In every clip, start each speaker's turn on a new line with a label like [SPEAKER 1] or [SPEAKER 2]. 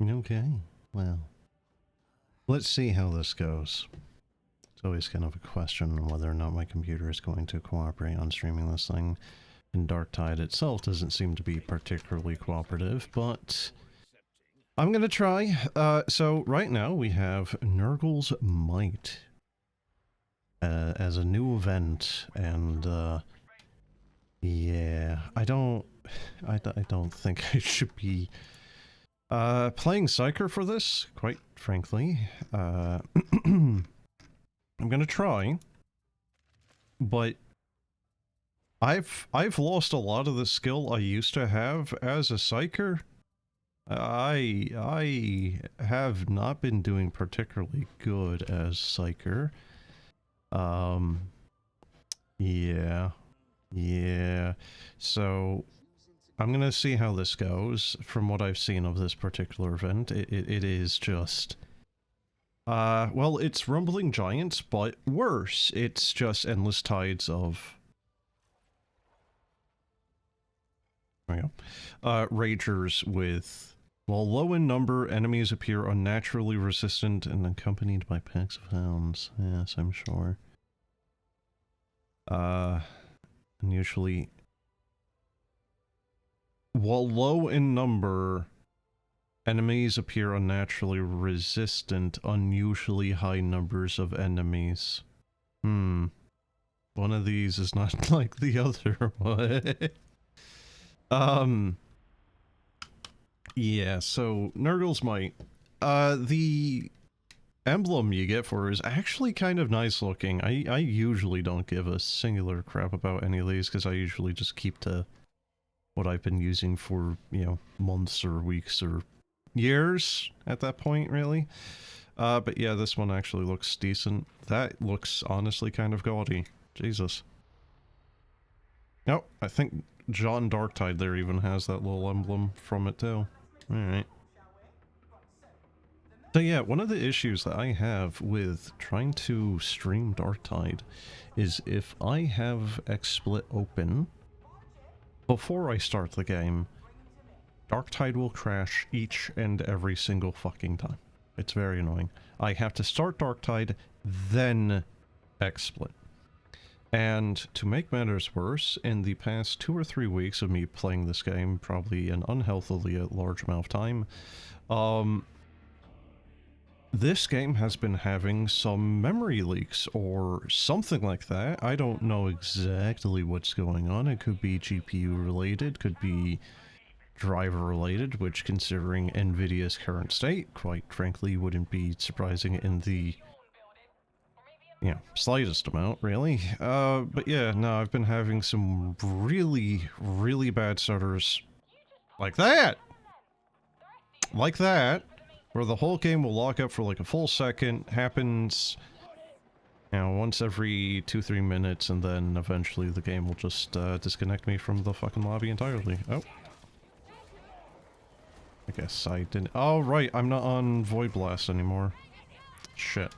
[SPEAKER 1] Okay, well, let's see how this goes. It's always kind of a question on whether or not my computer is going to cooperate on streaming this thing. And Darktide itself doesn't seem to be particularly cooperative, but I'm gonna try. So right now we have Nurgles Might as a new event, and yeah, I don't think I should be playing Psyker for this, quite frankly. I'm gonna try, but I've lost a lot of the skill I used to have as a Psyker. I have not been doing particularly good as Psyker. Yeah. So I'm gonna see how this goes. From what I've seen of this particular event, it is just well, it's Rumbling Giants, but worse. It's just endless tides of there we go. Ragers with, while low in number, enemies appear unnaturally resistant and accompanied by packs of hounds. Yes, I'm sure. And usually, while low in number, enemies appear unnaturally resistant, unusually high numbers of enemies. One of these is not like the other. What? Yeah, so Nurgles Might. The emblem you get for it is actually kind of nice looking. I usually don't give a singular crap about any of these because I usually just keep to what I've been using for, you know, months or weeks or years at that point, really. But yeah, this one actually looks decent. That looks honestly kind of gaudy. Jesus. Oh, I think John Darktide there even has that little emblem from it too. Alright. So yeah, one of the issues that I have with trying to stream Darktide is if I have XSplit open before I start the game, Darktide will crash each and every single fucking time. It's very annoying. I have to start Darktide, then XSplit. And to make matters worse, in the past 2 or 3 weeks of me playing this game, probably an unhealthily large amount of time, this game has been having some memory leaks or something like that. I don't know exactly what's going on. It could be GPU related, could be driver related, which considering Nvidia's current state, quite frankly, wouldn't be surprising in the, you know, slightest amount, really. But yeah, no, I've been having some really, really bad stutters like that! Like that! Where the whole game will lock up for like a full second, happens, you know, once every 2-3 minutes, and then eventually the game will just disconnect me from the fucking lobby entirely. Oh. I guess I didn't— oh right, I'm not on Void Blast anymore. Shit.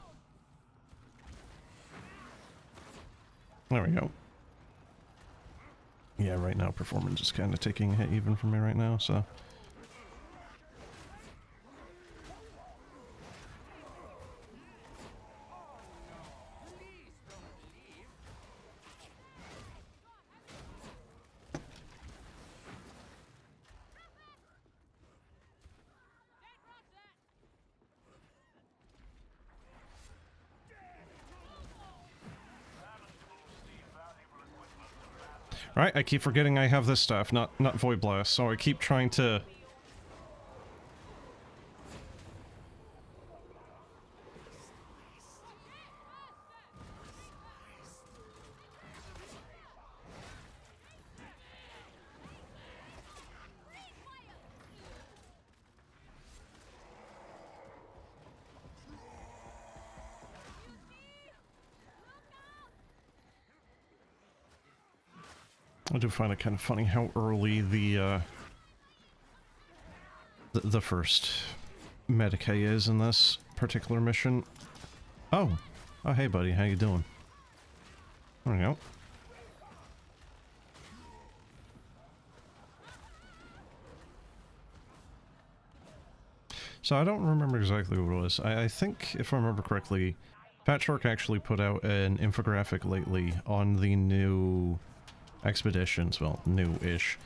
[SPEAKER 1] There we go. Yeah, right now performance is kind of taking a hit even for me right now, so... Right, I keep forgetting I have this stuff, not Void Blast, so I keep trying to... I do find it kind of funny how early the first Medicae is in this particular mission. Oh. Oh, hey buddy, how you doing? There we go. So I don't remember exactly what it was. I think, if I remember correctly, Fat Shark actually put out an infographic lately on the new expeditions, well, new-ish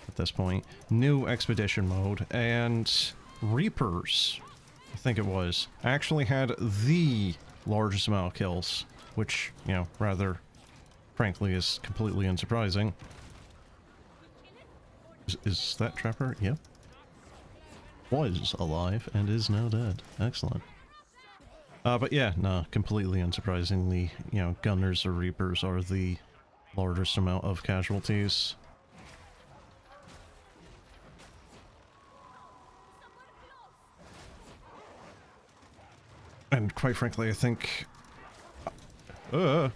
[SPEAKER 1] at this point, new expedition mode, and Reapers, I think it was, actually had the largest amount of kills, which, you know, rather, frankly, is completely unsurprising. Is that Trapper? Yep. Was alive and is now dead. Excellent. But yeah, no, completely unsurprisingly, you know, Gunners or Reapers are the largest amount of casualties. And quite frankly, I think... Quite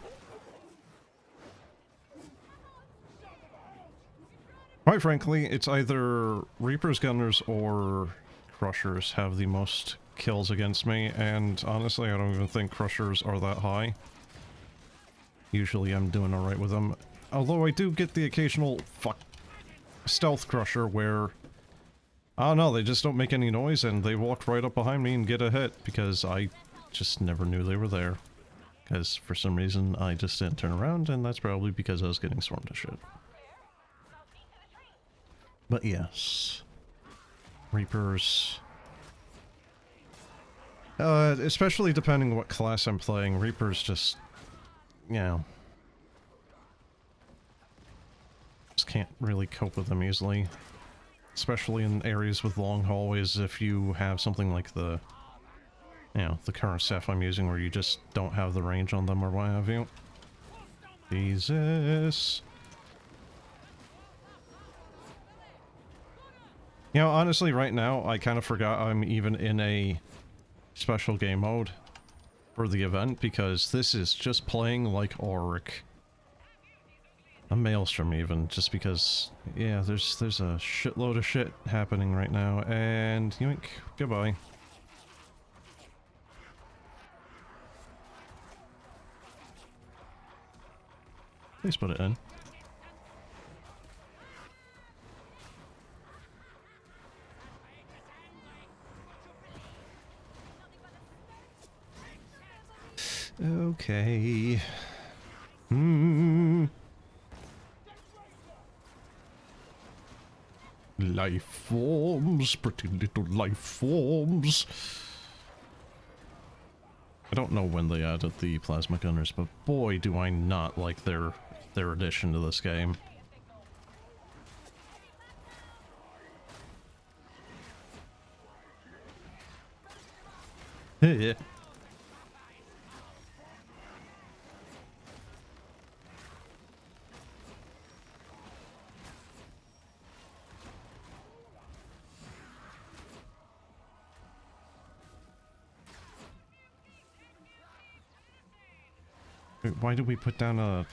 [SPEAKER 1] frankly, it's either Reapers, Gunners, or Crushers have the most kills against me, and honestly, I don't even think Crushers are that high. Usually I'm doing alright with them. Although I do get the occasional, Stealth Crusher where... I don't know, they just don't make any noise and they walk right up behind me and get a hit, because I just never knew they were there. Because for some reason I just didn't turn around, and that's probably because I was getting swarmed to shit. But yes. Reapers... especially depending on what class I'm playing, Reapers just... you know... just can't really cope with them easily. Especially in areas with long hallways, if you have something like the... you know, the current staff I'm using where you just don't have the range on them or what have you. Jesus... You know, honestly, right now, I kind of forgot I'm even in a special game mode for the event, because this is just playing like Auric. A Maelstrom, even, just because, yeah, there's a shitload of shit happening right now, and yoink, goodbye. Please put it in. Okay. Life forms, pretty little life forms. I don't know when they added the plasma gunners, but boy do I not like their addition to this game. Yeah. Why did we put down a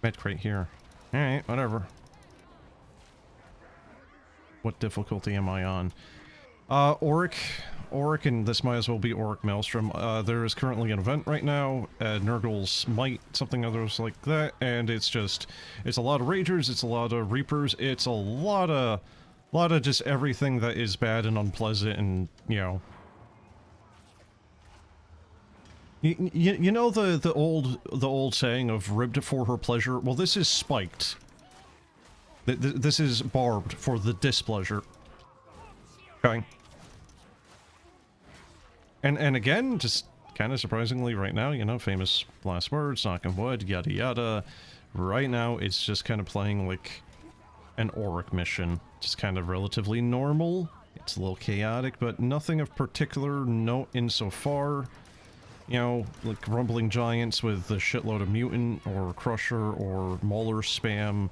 [SPEAKER 1] med crate here? Alright, whatever. What difficulty am I on? Auric, and this might as well be Auric Maelstrom. There is currently an event right now, Nurgles Might, something others like that, and it's a lot of Ragers, it's a lot of Reapers, it's a lot of just everything that is bad and unpleasant and, you know... You know the old saying of ribbed for her pleasure? Well, this is spiked. This is barbed for the displeasure. Okay. And again, just kind of surprisingly right now, you know, famous last words, knock on wood, yada yada. Right now, it's just kind of playing like an Auric mission. Just kind of relatively normal. It's a little chaotic, but nothing of particular note insofar. You know, like rumbling giants with a shitload of mutant or crusher or mauler spam.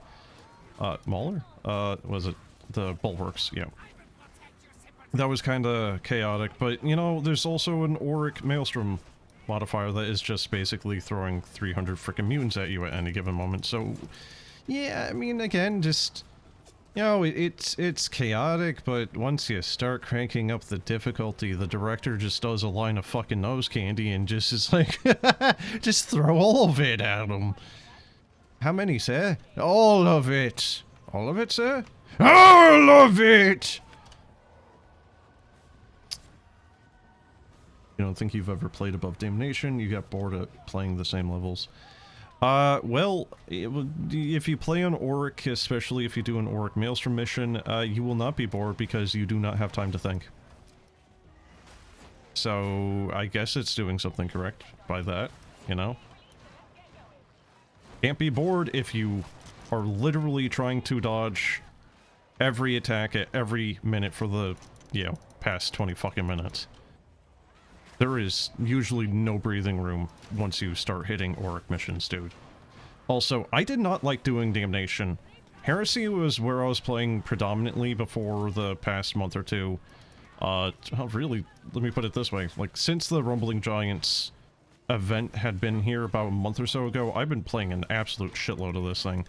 [SPEAKER 1] Mauler? Was it the bulwarks? Yeah. That was kind of chaotic, but you know, there's also an Auric Maelstrom modifier that is just basically throwing 300 frickin' mutants at you at any given moment. So, yeah, I mean, again, just... you know, it's chaotic, but once you start cranking up the difficulty, the director just does a line of fucking nose candy and just is like, just throw all of it at him. How many, sir? All of it. All of it, sir? All of it! You don't think you've ever played above Damnation? You get bored at playing the same levels? Well, if you play on Auric, especially if you do an Auric Maelstrom mission, you will not be bored because you do not have time to think. So, I guess it's doing something correct by that, you know? Can't be bored if you are literally trying to dodge every attack at every minute for the, you know, past 20 fucking minutes. There is usually no breathing room once you start hitting Auric missions, dude. Also, I did not like doing Damnation. Heresy was where I was playing predominantly before the past month or two. Really, let me put it this way. Like, since the Rumbling Giants event had been here about a month or so ago, I've been playing an absolute shitload of this thing.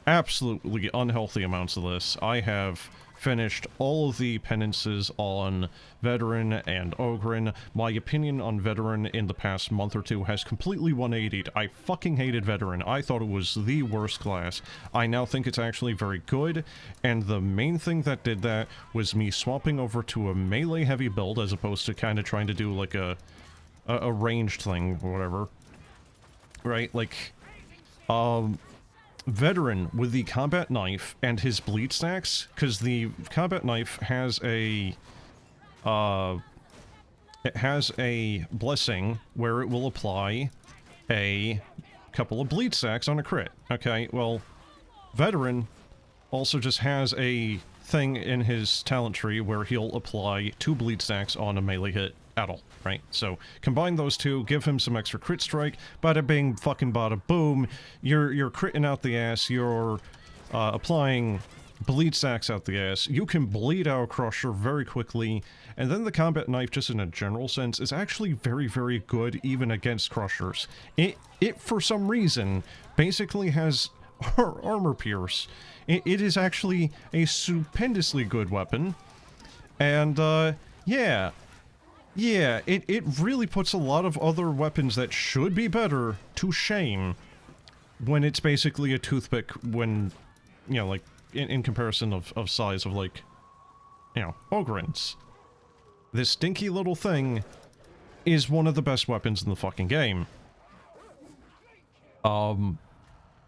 [SPEAKER 1] Absolutely unhealthy amounts of this. I have finished all of the penances on Veteran and Ogryn. My opinion on Veteran in the past month or two has completely 180'd. I fucking hated Veteran. I thought it was the worst class. I now think it's actually very good, and the main thing that did that was me swapping over to a melee heavy build as opposed to kind of trying to do like a ranged thing or whatever. Right? Like, Veteran with the combat knife and his bleed stacks, because the combat knife has a it has a blessing where it will apply a couple of bleed stacks on a crit. Okay, well, Veteran also just has a thing in his talent tree where he'll apply 2 bleed stacks on a melee hit at all, right? So combine those two, give him some extra crit strike, bada bing, fucking bada boom, you're critting out the ass, you're applying bleed stacks out the ass, you can bleed out Crusher very quickly, and then the combat knife, just in a general sense, is actually very, very good even against Crushers. It for some reason, basically has armor pierce. It is actually a stupendously good weapon, and yeah, it really puts a lot of other weapons that should be better to shame when it's basically a toothpick when, you know, like, in comparison of size of, like, you know, Ogryn's. This stinky little thing is one of the best weapons in the fucking game. So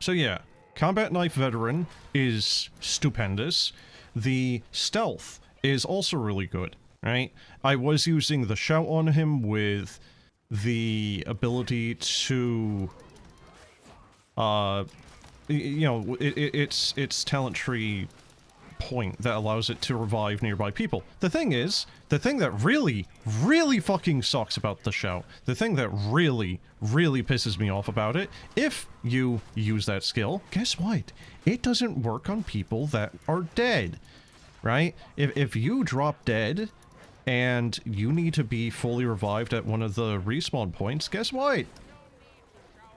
[SPEAKER 1] yeah, Combat Knife Veteran is stupendous. The stealth is also really good. Right? I was using the shout on him with the ability to, you know, it's talent tree point that allows it to revive nearby people. The thing is, the thing that really, really fucking sucks about the shout, the thing that really, really pisses me off about it, if you use that skill, guess what? It doesn't work on people that are dead, right? If you drop dead, and you need to be fully revived at one of the respawn points, guess what?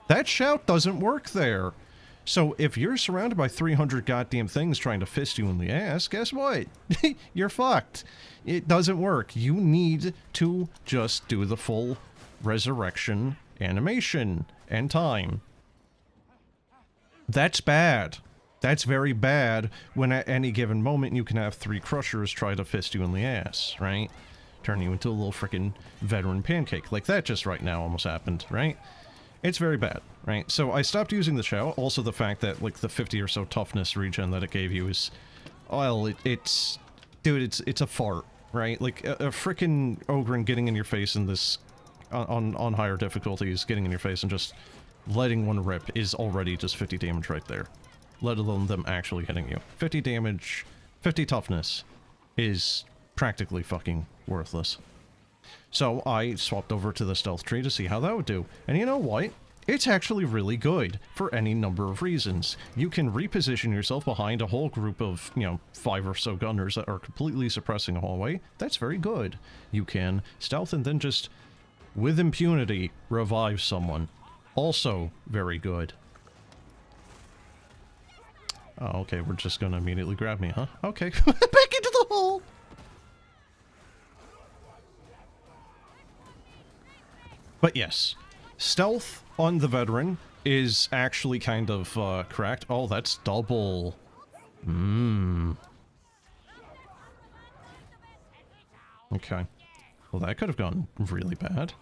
[SPEAKER 1] That shout doesn't work there. So if you're surrounded by 300 goddamn things trying to fist you in the ass, guess what? You're fucked. It doesn't work. You need to just do the full resurrection animation and time. That's bad. That's very bad when at any given moment you can have 3 Crushers try to fist you in the ass, right? Turn you into a little frickin' Veteran pancake. Like that just right now almost happened, right? It's very bad, right? So I stopped using the shout. Also the fact that, like, the 50 or so toughness regen that it gave you is... well, it's... dude, it's a fart, right? Like, a frickin' Ogryn getting in your face in this... on higher difficulties, getting in your face and just letting one rip is already just 50 damage right there. Let alone them actually hitting you. 50 damage, 50 toughness is practically fucking worthless. So I swapped over to the stealth tree to see how that would do. And you know what? It's actually really good for any number of reasons. You can reposition yourself behind a whole group of, you know, 5 or so gunners that are completely suppressing a hallway. That's very good. You can stealth and then just, with impunity, revive someone. Also very good. Oh, okay, we're just gonna immediately grab me, huh? Okay, back into the hole! But yes, stealth on the Veteran is actually kind of, cracked. Oh, that's double. Okay. Well, that could have gone really bad.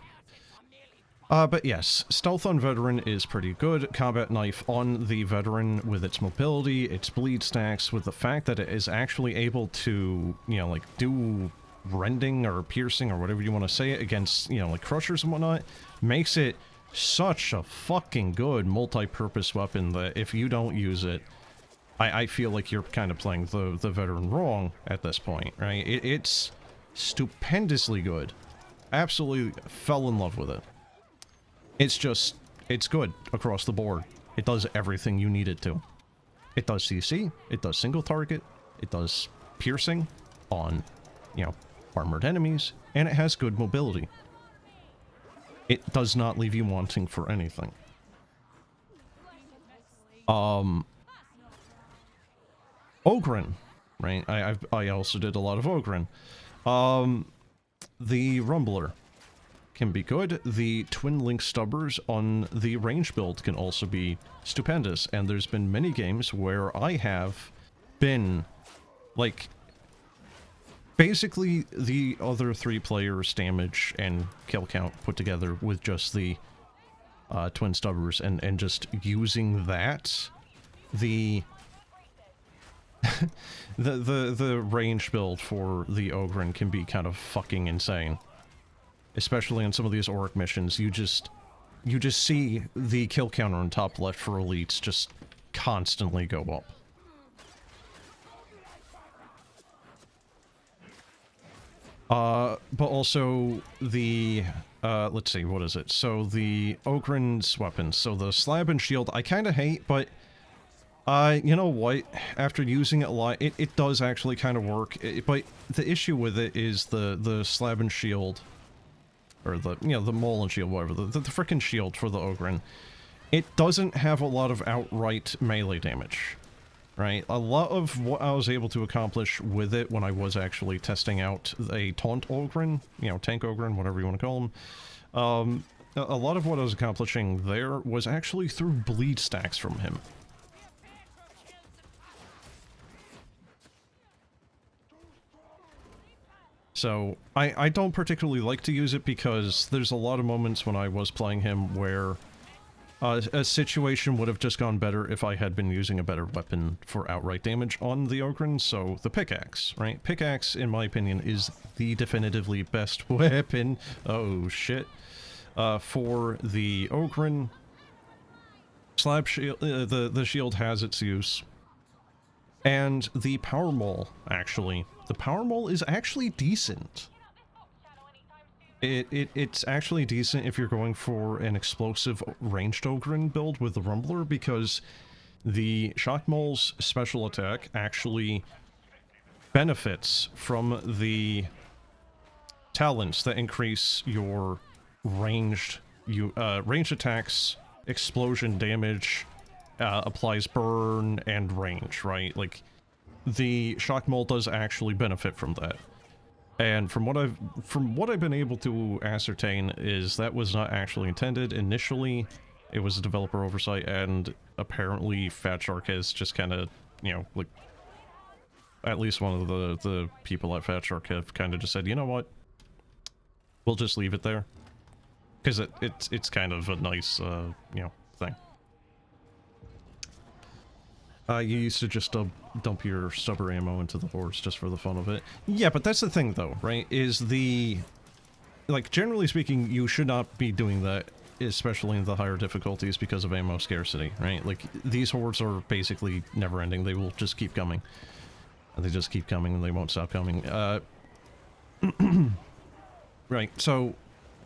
[SPEAKER 1] But yes, stealth on veteran is pretty good. Combat knife on the veteran with its mobility, its bleed stacks, with the fact that it is actually able to, you know, like, do rending or piercing or whatever you want to say it against, you know, like, crushers and whatnot, makes it such a fucking good multi-purpose weapon that if you don't use it, I feel like you're kind of playing the veteran wrong at this point, right? It's stupendously good. Absolutely fell in love with it. It's just, it's good across the board. It does everything you need it to. It does CC, it does single target, it does piercing on, you know, armored enemies, and it has good mobility. It does not leave you wanting for anything. Ogryn, right? I also did a lot of Ogryn. The Rumbler can be good. The Twin Link Stubbers on the range build can also be stupendous, and there's been many games where I have been, like, basically the other 3 players' damage and kill count put together with just the Twin Stubbers, and just using that, the the range build for the Ogryn can be kind of fucking insane. Especially on some of these Auric missions, you just see the kill counter on top left for elites just constantly go up. But also the, let's see, what is it? So the Ogryn's weapons. So the slab and shield, I kind of hate, but, you know what? After using it a lot, it does actually kind of work. But the issue with it is the slab and shield, or the, you know, the mole and shield, whatever, the frickin' shield for the Ogryn, it doesn't have a lot of outright melee damage, right? A lot of what I was able to accomplish with it when I was actually testing out a taunt Ogryn, you know, tank Ogryn, whatever you want to call them, a lot of what I was accomplishing there was actually through bleed stacks from him. So, I don't particularly like to use it because there's a lot of moments when I was playing him where a situation would have just gone better if I had been using a better weapon for outright damage on the Ogryn, so the pickaxe, right? Pickaxe, in my opinion, is the definitively best weapon, oh shit, for the Ogryn. Slab shield, the shield has its use. And the power mole, actually. The power mole is actually decent. It's actually decent if you're going for an explosive ranged Ogryn build with the Rumbler, because the Shock Mole's special attack actually benefits from the talents that increase your ranged attacks, explosion damage, applies burn and range, right? Like, the Shock Mole does actually benefit from that. And from what I've been able to ascertain is that was not actually intended initially. It was a developer oversight, and apparently Fat Shark has just kind of, you know, like, at least one of the people at Fat Shark have kind of just said, you know what, we'll just leave it there, because it's kind of a nice you know, thing. You used to just dump your stubber ammo into the horse just for the fun of it. Yeah, but that's the thing, though, right? Is like, generally speaking, you should not be doing that, especially in the higher difficulties, because of ammo scarcity, right? Like, these hordes are basically never-ending. They will just keep coming. And they just keep coming, and they won't stop coming. Right, so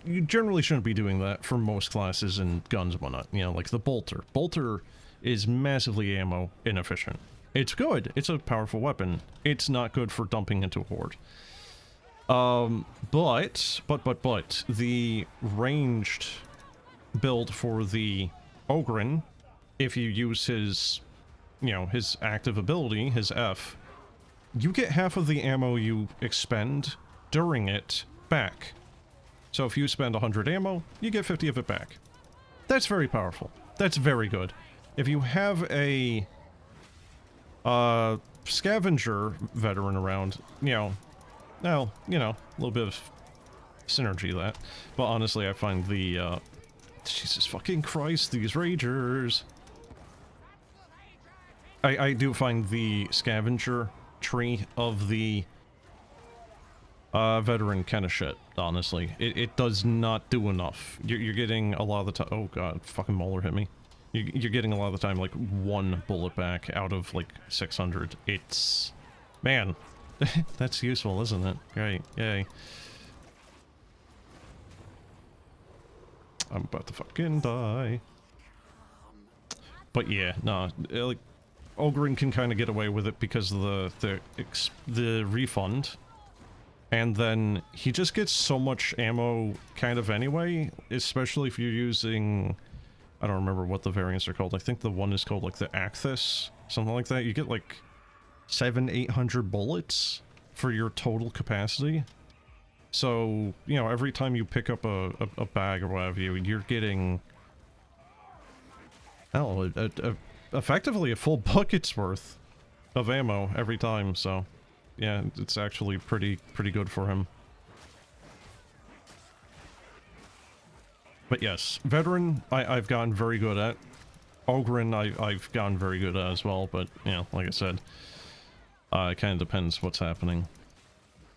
[SPEAKER 1] you generally shouldn't be doing that for most classes and guns and whatnot. You know, like the Bolter. Bolter is massively ammo inefficient. It's good. It's a powerful weapon. It's not good for dumping into a horde. But the ranged build for the Ogryn, if you use his, you know, his active ability, his F, you get half of the ammo you expend during it back. So if you spend 100 ammo, you get 50 of it back. That's very powerful. That's very good. If you have a scavenger veteran around, you know, well, you know, a little bit of synergy that. But honestly, I find the, Jesus fucking Christ, these Ragers! I do find the scavenger tree of the veteran kind of shit, honestly. It does not do enough. You're getting a lot of the time— oh god, fucking Molar hit me. You're getting a lot of the time, like, 1 bullet back out of, like, 600. It's... man, that's useful, isn't it? Great, yay. I'm about to fucking die. But yeah, nah, like, Ogryn can kind of get away with it because of the refund. And then he just gets so much ammo kind of anyway, especially if you're using... I don't remember what the variants are called. I think the one is called, like, the Acthus, something like that. You get, like, 700-800 bullets for your total capacity. So, you know, every time you pick up a bag or whatever, you're getting... hell, effectively a full bucket's worth of ammo every time, so... yeah, it's actually pretty good for him. But yes, Veteran, I've gotten very good at. Ogryn, I've gotten very good at as well, but, you know, like I said, it kind of depends what's happening.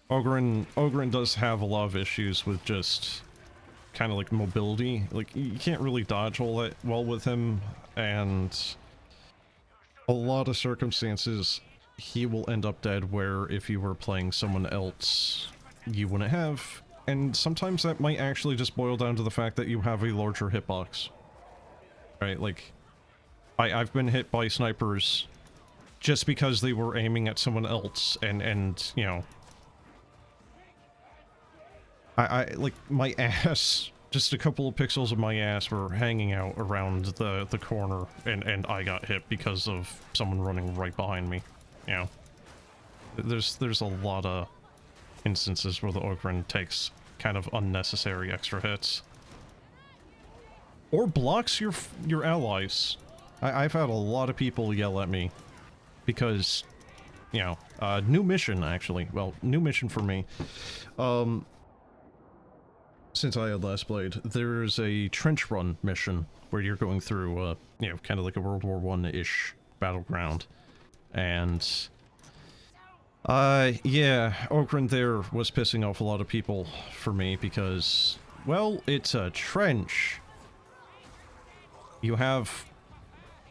[SPEAKER 1] Ogryn does have a lot of issues with just kind of like mobility. Like, you can't really dodge all that well with him, and a lot of circumstances he will end up dead where if you were playing someone else, you wouldn't have. And sometimes that might actually just boil down to the fact that you have a larger hitbox. Right, like, I've been hit by snipers just because they were aiming at someone else, and you know... I like, my ass, just a couple of pixels of my ass were hanging out around the corner, and I got hit because of someone running right behind me. You know, there's a lot of instances where the Ogryn takes kind of unnecessary extra hits. Or blocks your allies. I've had a lot of people yell at me because, you know, new mission actually. Well, new mission for me. Since I had last played, there's a trench run mission where you're going through, you know, kind of like a World War I-ish battleground. And, yeah, Ogryn there was pissing off a lot of people for me because, well, it's a trench. You have,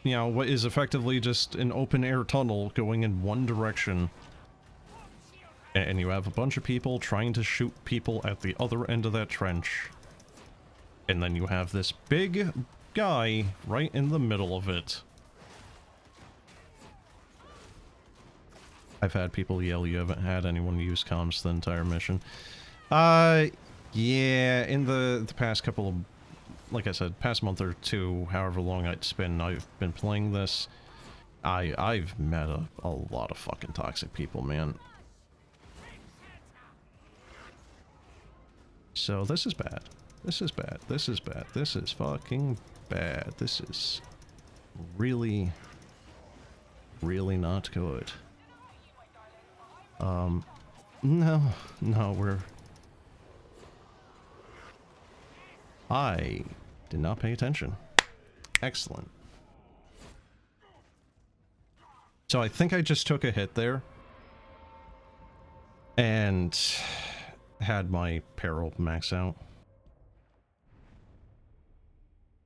[SPEAKER 1] you know, what is effectively just an open-air tunnel going in one direction. And you have a bunch of people trying to shoot people at the other end of that trench. And then you have this big guy right in the middle of it. I've had people yell, you haven't had anyone use comms the entire mission. Yeah, in the past couple of, like I said, past month or two, however long I've been playing this, I've met a lot of fucking toxic people, man. So this is bad. This is bad. This is bad. This is fucking bad. This is really, really not good. No, I did not pay attention. Excellent. So I think I just took a hit there. And had my peril max out.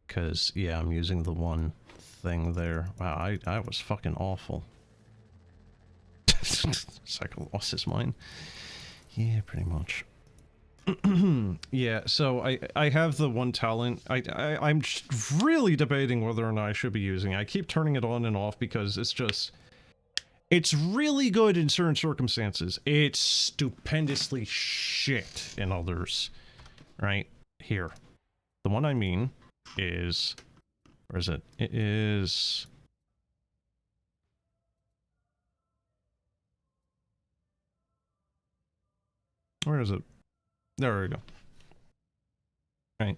[SPEAKER 1] Because, yeah, I'm using the one thing there. Wow, I was fucking awful. Cycle lost his mind. Yeah, pretty much. Yeah, so I have the one talent. I'm really debating whether or not I should be using it. I keep turning it on and off because it's just... it's really good in certain circumstances. It's stupendously shit in others. Right? Here. The one I mean is... where is it? It is... where is it? There we go. Right.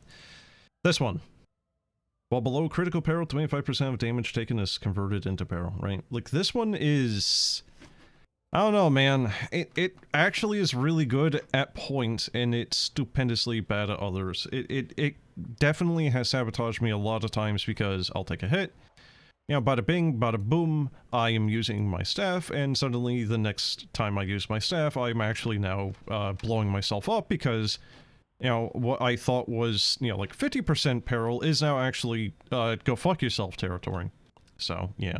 [SPEAKER 1] This one. While below critical peril, 25% of damage taken is converted into peril, right? Like, this one is... I don't know, man. It actually is really good at points, and it's stupendously bad at others. It definitely has sabotaged me a lot of times because I'll take a hit, you know, bada bing, bada boom, I am using my staff, and suddenly the next time I use my staff, I'm actually now blowing myself up because, you know, what I thought was, you know, like 50% peril is now actually go fuck yourself territory. So, yeah,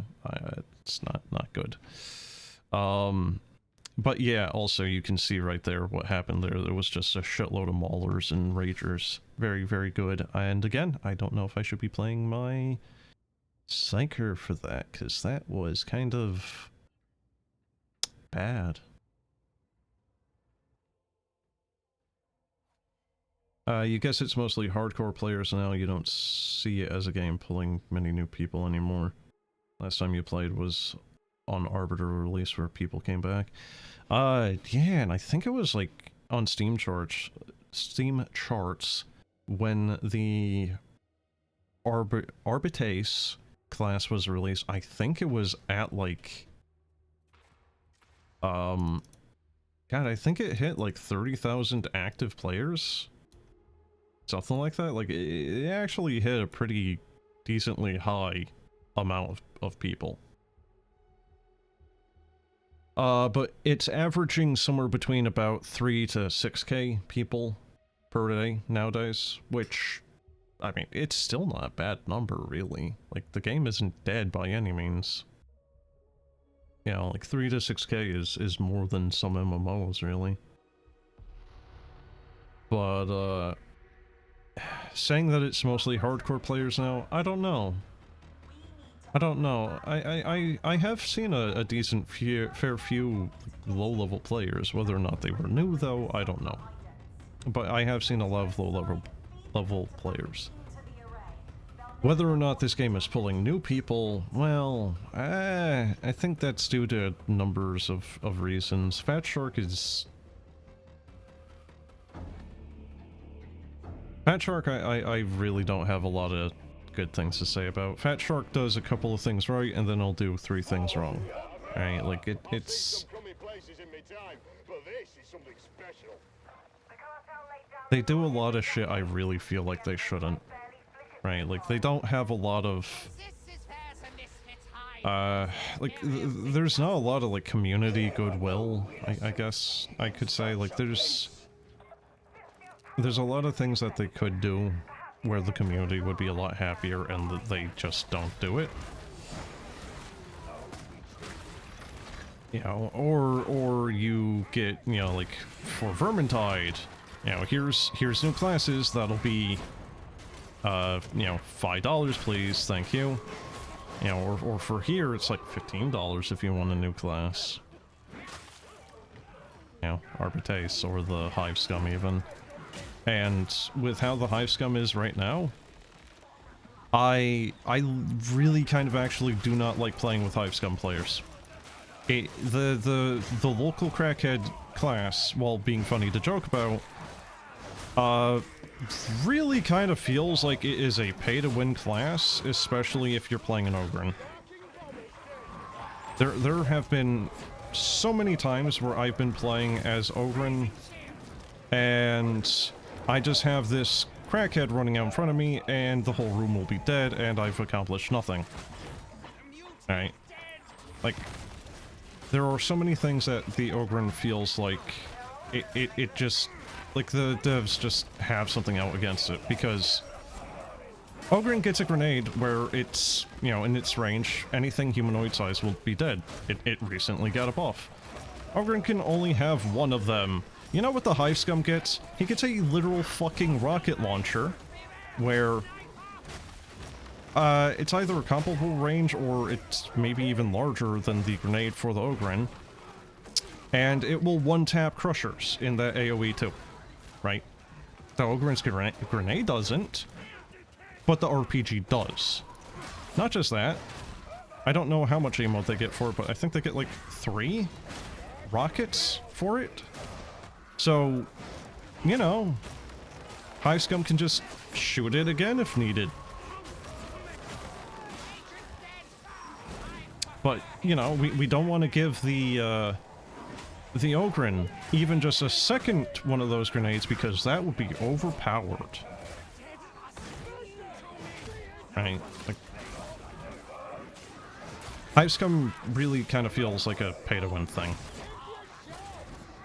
[SPEAKER 1] it's not good. But yeah, also you can see right there what happened there. There was just a shitload of maulers and ragers. Very, very good. And again, I don't know if I should be playing my Psyker for that, because that was kind of bad. You guess it's mostly hardcore players now. You don't see it as a game pulling many new people anymore. Last time you played was on Arbiter release where people came back. Yeah, and I think it was like on Steam charts when the Arbitrace class was released. I think it was at like God, I think it hit like 30,000 active players. Something like that. Like it actually hit a pretty decently high amount of people. But it's averaging somewhere between about 3 to 6k people per day nowadays, which, I mean, it's still not a bad number, really. Like, the game isn't dead by any means. You know, like 3 to 6k is more than some MMOs, really. But, saying that it's mostly hardcore players now, I don't know. I don't know. I have seen a decent fair few low-level players. Whether or not they were new, though, I don't know. But I have seen a lot of low-level players. Whether or not this game is pulling new people, well, I think that's due to numbers of reasons. Fat Shark, I really don't have a lot of good things to say about. Fat Shark does a couple of things right, and then he'll do 3 things wrong. Alright, like, it's... They do a lot of shit I really feel like they shouldn't. Right, like, they don't have a lot of... like, there's not a lot of, like, community goodwill, I guess I could say. Like, there's a lot of things that they could do where the community would be a lot happier, and that they just don't do it. You know, or you get, you know, like, for Vermintide, you know, here's new classes, that'll be, you know, $5 please, thank you. You know, or for here, it's like $15 if you want a new class. You know, Arbitrace, or the Hive Scum even. And with how the Hive Scum is right now, I really kind of actually do not like playing with Hive Scum players. The local crackhead class, while being funny to joke about, really kind of feels like it is a pay-to-win class, especially if you're playing an Ogryn. There have been so many times where I've been playing as Ogryn, and I just have this crackhead running out in front of me, and the whole room will be dead, and I've accomplished nothing. Alright. Like, there are so many things that the Ogryn feels like it just... Like, the devs just have something out against it, because Ogryn gets a grenade where it's, you know, in its range, anything humanoid size will be dead. It recently got a buff. Ogryn can only have one of them. You know what the Hive Scum gets? He gets a literal fucking rocket launcher, where it's either a comparable range or it's maybe even larger than the grenade for the Ogryn, and it will one-tap crushers in that AoE too, right? The Ogryn's grenade doesn't, but the RPG does. Not just that, I don't know how much ammo they get for it, but I think they get like 3 rockets for it. So, you know, Hive Scum can just shoot it again if needed. But, you know, we don't want to give the the Ogryn even just a second one of those grenades, because that would be overpowered. Right? Like, Hivescum really kind of feels like a pay-to-win thing.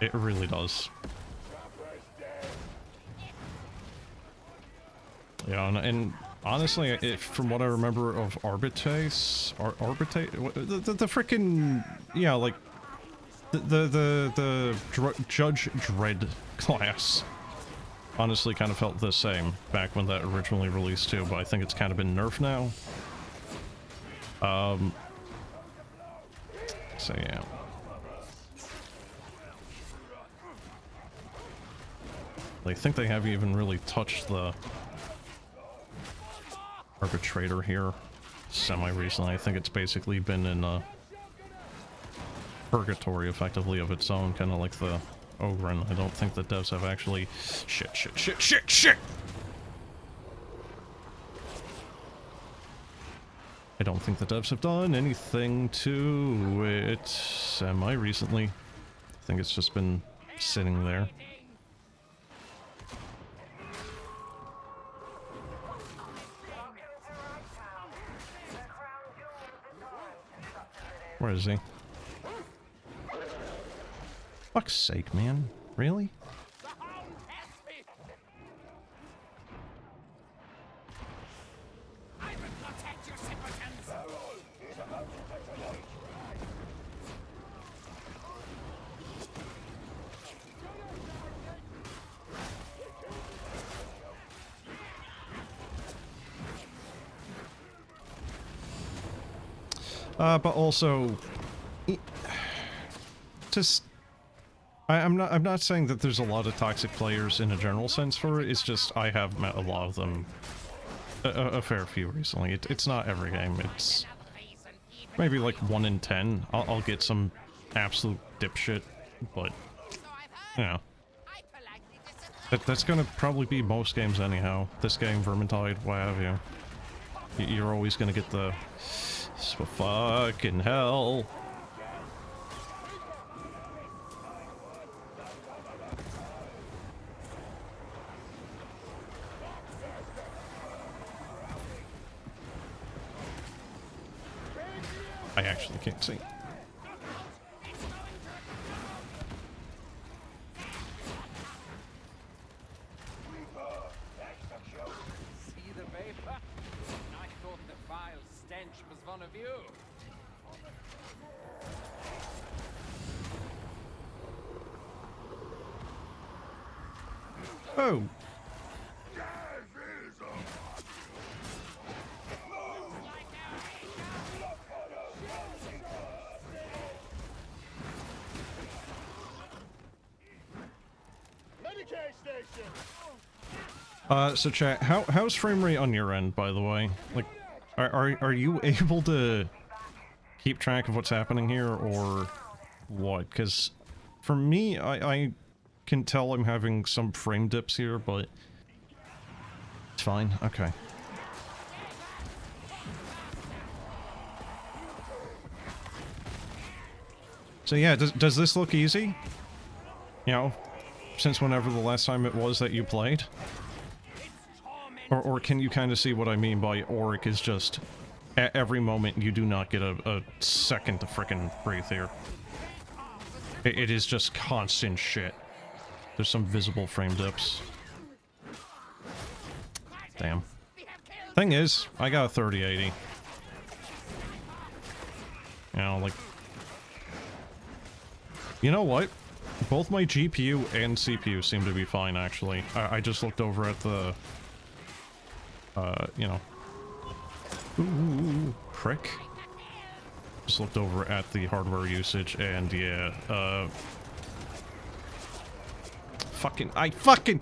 [SPEAKER 1] It really does. Yeah, and honestly, from what I remember of Arbitrace, the frickin', yeah, like, Judge Dredd class honestly kind of felt the same back when that originally released too, but I think it's kind of been nerfed now. So yeah. I think they haven't even really touched the Arbitrator here semi-recently. I think it's basically been in a purgatory, effectively, of its own, kind of like the Ogryn. I don't think the devs have actually... Shit! I don't think the devs have done anything to it semi-recently. I think it's just been sitting there. Where is he? Fuck's sake, man. Really? But also, just, I'm not saying that there's a lot of toxic players in a general sense for it. It's just I have met a lot of them, a fair few recently. It's not every game. It's maybe like 1 in 10. I'll get some absolute dipshit, but you know, that's gonna probably be most games anyhow. This game, Vermintide, what have you. You're always gonna get the fucking hell. I actually can't see.
[SPEAKER 2] See the vapor? I thought the vile stench was one of you.
[SPEAKER 1] Oh. So chat, how's frame rate on your end, by the way? Like, are you able to keep track of what's happening here, or what? Because for me, I can tell I'm having some frame dips here, but it's fine. Okay. So yeah, does this look easy? You know, since whenever the last time it was that you played? Or can you kind of see what I mean by Auric is just, at every moment you do not get a second to frickin' breathe here. It is just constant shit. There's some visible frame dips. Damn. Thing is, I got a 3080. You know, like... You know what? Both my GPU and CPU seem to be fine, actually. I just looked over at the... you know... Ooh, prick. Just looked over at the hardware usage, and yeah, fucking fucking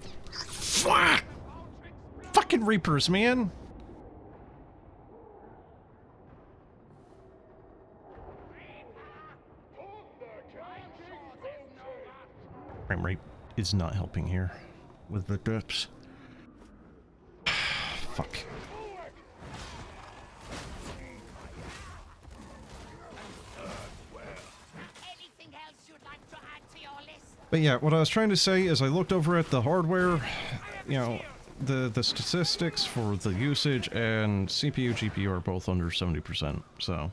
[SPEAKER 1] Reapers, man! Frame rate is not helping here with the dips. Fuck.
[SPEAKER 3] Anything else you'd like to add to
[SPEAKER 1] But yeah, what I was trying to say is I looked over at the hardware, you know, the statistics for the usage, and CPU, GPU are both under 70%, so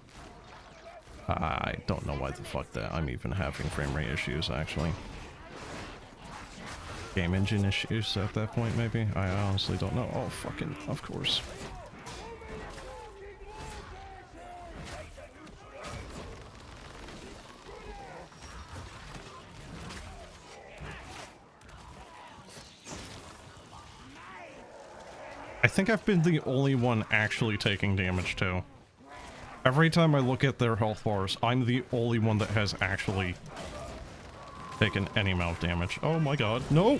[SPEAKER 1] I don't know why the fuck that I'm even having frame rate issues, actually. Game engine issues at that point, maybe? I honestly don't know. Oh, fucking, of course. I think I've been the only one actually taking damage, too. Every time I look at their health bars, I'm the only one that has actually taken any amount of damage. Oh my god, no!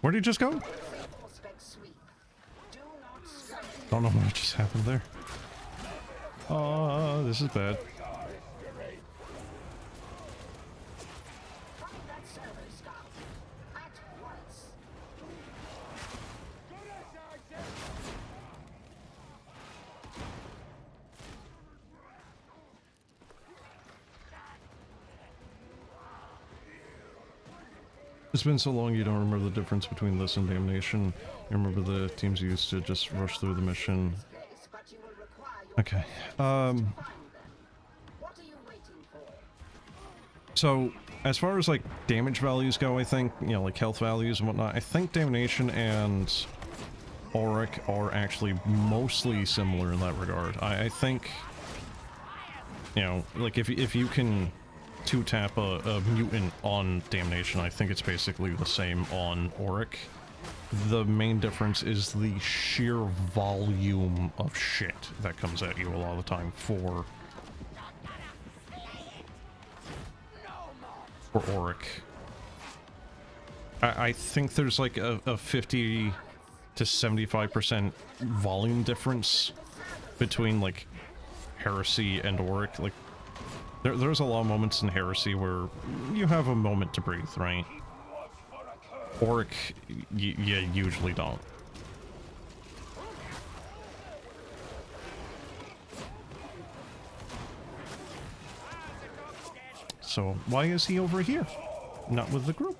[SPEAKER 1] Where'd he just go? Don't know what just happened there. Oh, this is bad. It's been so long you don't remember the difference between this and Damnation. You remember the teams you used to just rush through the mission. Okay. So, as far as, like, damage values go, I think, you know, like health values and whatnot, I think Damnation and Auric are actually mostly similar in that regard. I think, you know, like, if you can two-tap a mutant on Damnation, I think it's basically the same on Auric. The main difference is the sheer volume of shit that comes at you a lot of the time for Auric. I think there's like a 50 to 75% volume difference between like Heresy and Auric. Like there's a lot of moments in Heresy where you have a moment to breathe, right? Auric, you usually don't. So why is he over here? Not with the group?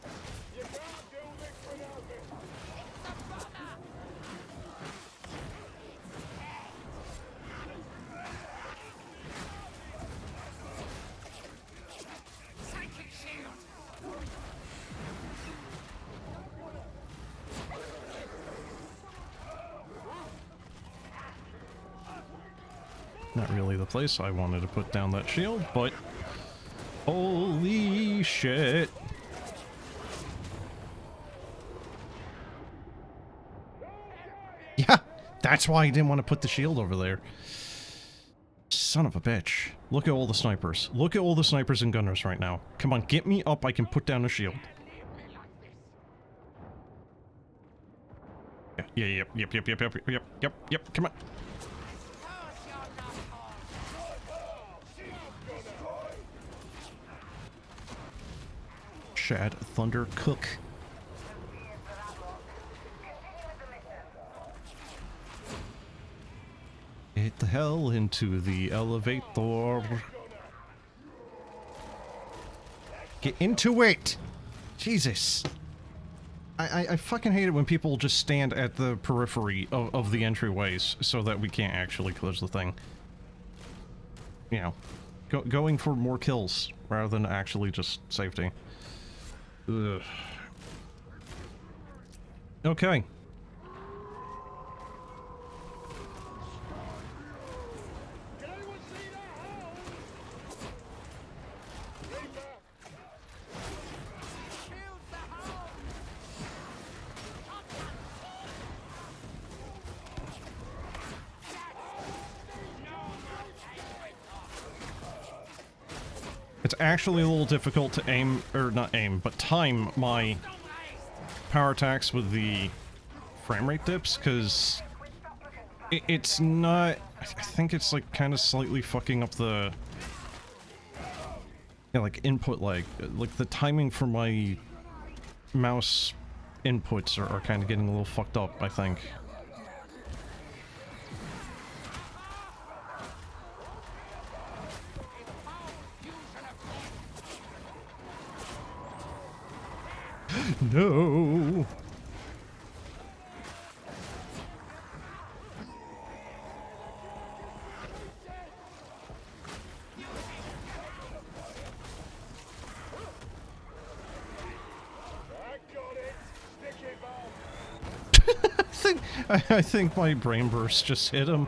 [SPEAKER 1] Not really the place I wanted to put down that shield, but holy shit. Yeah, that's why I didn't want to put the shield over there. Son of a bitch. Look at all the snipers. Look at all the snipers and gunners right now. Come on, get me up, I can put down a shield. Yep, come on. Shad Thunder Cook. Get the hell into the elevator. Get into it! Jesus. I fucking hate it when people just stand at the periphery of the entryways so that we can't actually close the thing. You know, going for more kills rather than actually just safety. Ugh. Okay. It's actually a little difficult to aim, or not aim, but time my power attacks with the frame rate dips, because it's not... I think it's like kind of slightly fucking up the... Yeah, like input lag. Like the timing for my mouse inputs are kind of getting a little fucked up, I think. No! I think my brain burst just hit him.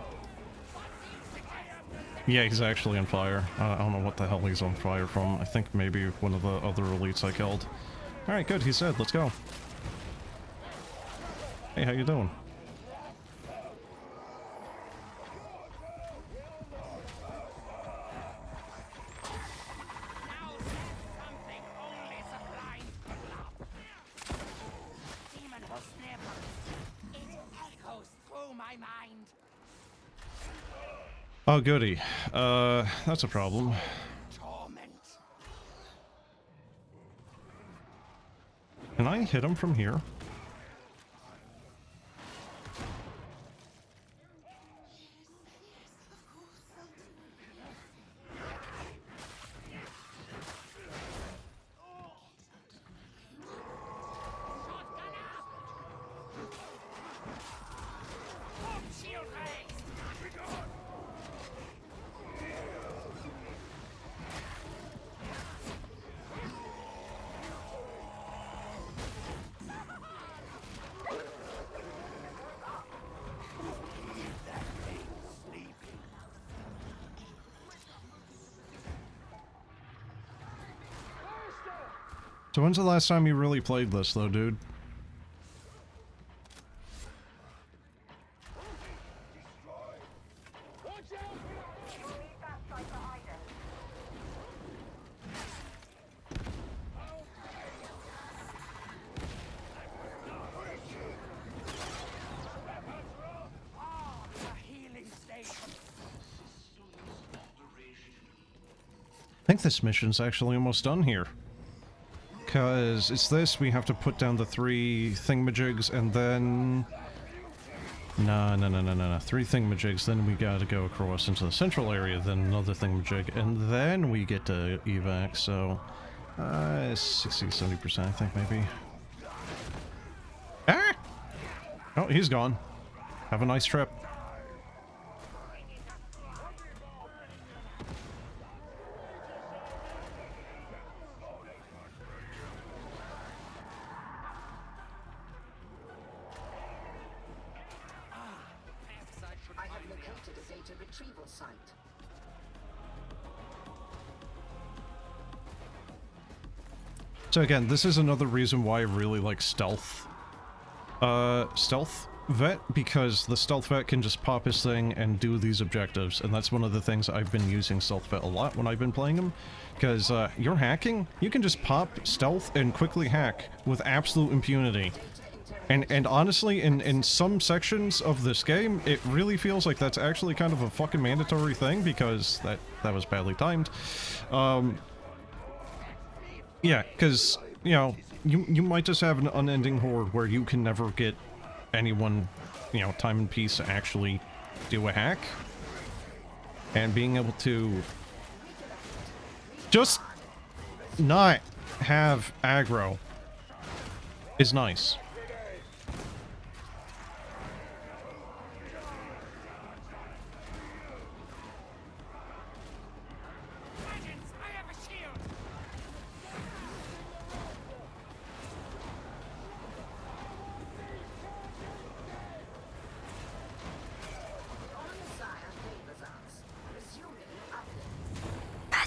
[SPEAKER 1] Yeah, he's actually on fire. I don't know what the hell he's on fire from. I think maybe one of the other elites I killed. Alright, good, he's dead. Let's go. Hey, how you doing? Oh, goody. That's a problem. Can I hit him from here? So when's the last time you really played this, though, dude? I think this mission's actually almost done here. Because it's this, we have to put down the 3 thingamajigs, and then... No. 3 thingamajigs, then we gotta go across into the central area, then another thingamajig, and then we get to evac, so... 60-70%, I think, maybe. Ah! Oh, he's gone. Have a nice trip. So again, this is another reason why I really like stealth vet, because the stealth vet can just pop his thing and do these objectives, and that's one of the things I've been using stealth vet a lot when I've been playing him, because you're hacking, you can just pop stealth and quickly hack with absolute impunity. And honestly, in some sections of this game, it really feels like that's actually kind of a fucking mandatory thing, because that was badly timed. Yeah, because, you know, you might just have an unending horde where you can never get anyone, you know, time and peace to actually do a hack. And being able to just not have aggro is nice.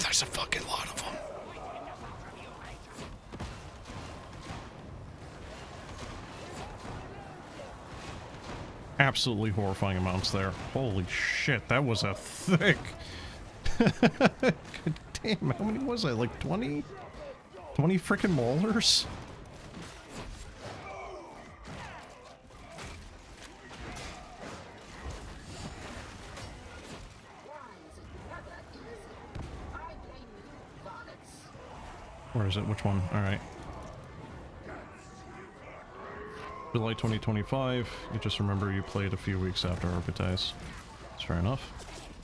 [SPEAKER 1] There's a fucking lot of them. Absolutely horrifying amounts there. Holy shit, that was a thick... Good Damn, how many was I? Like 20? 20 frickin' maulers? Where is it? Which one? Alright. July 2025. You just remember you played a few weeks after Darktide. That's fair enough.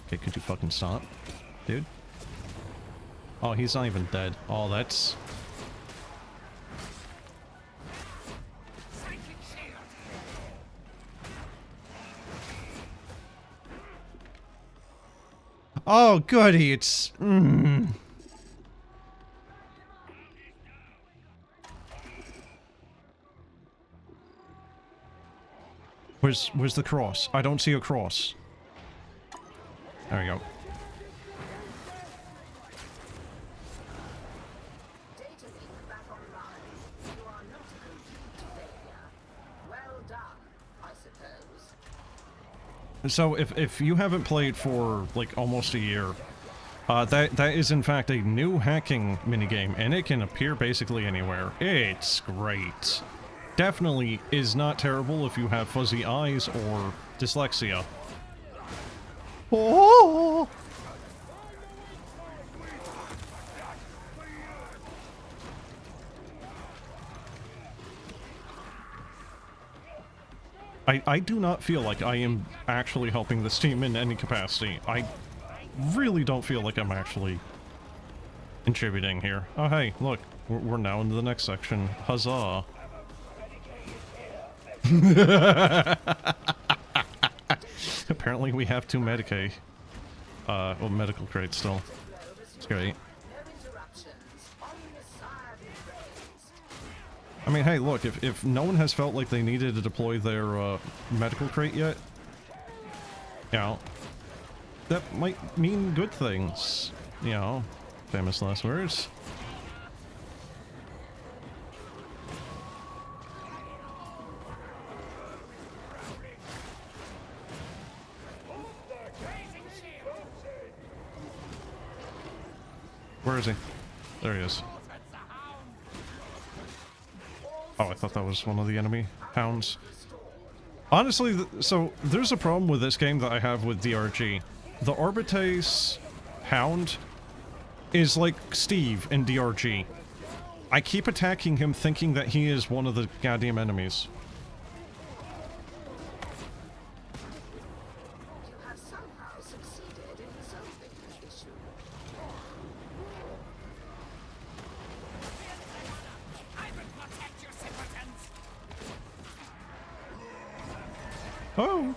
[SPEAKER 1] Okay, could you fucking stop, dude? Oh, he's not even dead. Oh, that's... Oh, goody, it's... Where's the cross? I don't see a cross. There we go.
[SPEAKER 3] Data link back online. You are not a complete failure. Well done, I suppose.
[SPEAKER 1] So if you haven't played for like almost a year, that is in fact a new hacking minigame, and it can appear basically anywhere. It's great. Definitely is not terrible if you have fuzzy eyes or dyslexia. Oh! I do not feel like I am actually helping this team in any capacity. I really don't feel like I'm actually contributing here. Oh hey, look, we're now into the next section. Huzzah. Apparently we have 2 Medicaid. Well, medical crates still. It's great. I mean, hey, look, if no one has felt like they needed to deploy their, medical crate yet, you know, that might mean good things. You know, famous last words. Where is he? There he is. Oh, I thought that was one of the enemy hounds. Honestly, so there's a problem with this game that I have with DRG. The Arbitrace hound is like Steve in DRG. I keep attacking him thinking that he is one of the goddamn enemies.
[SPEAKER 3] You have somehow succeeded in solving the issue.
[SPEAKER 2] I will protect you, simpletons!
[SPEAKER 1] Oh!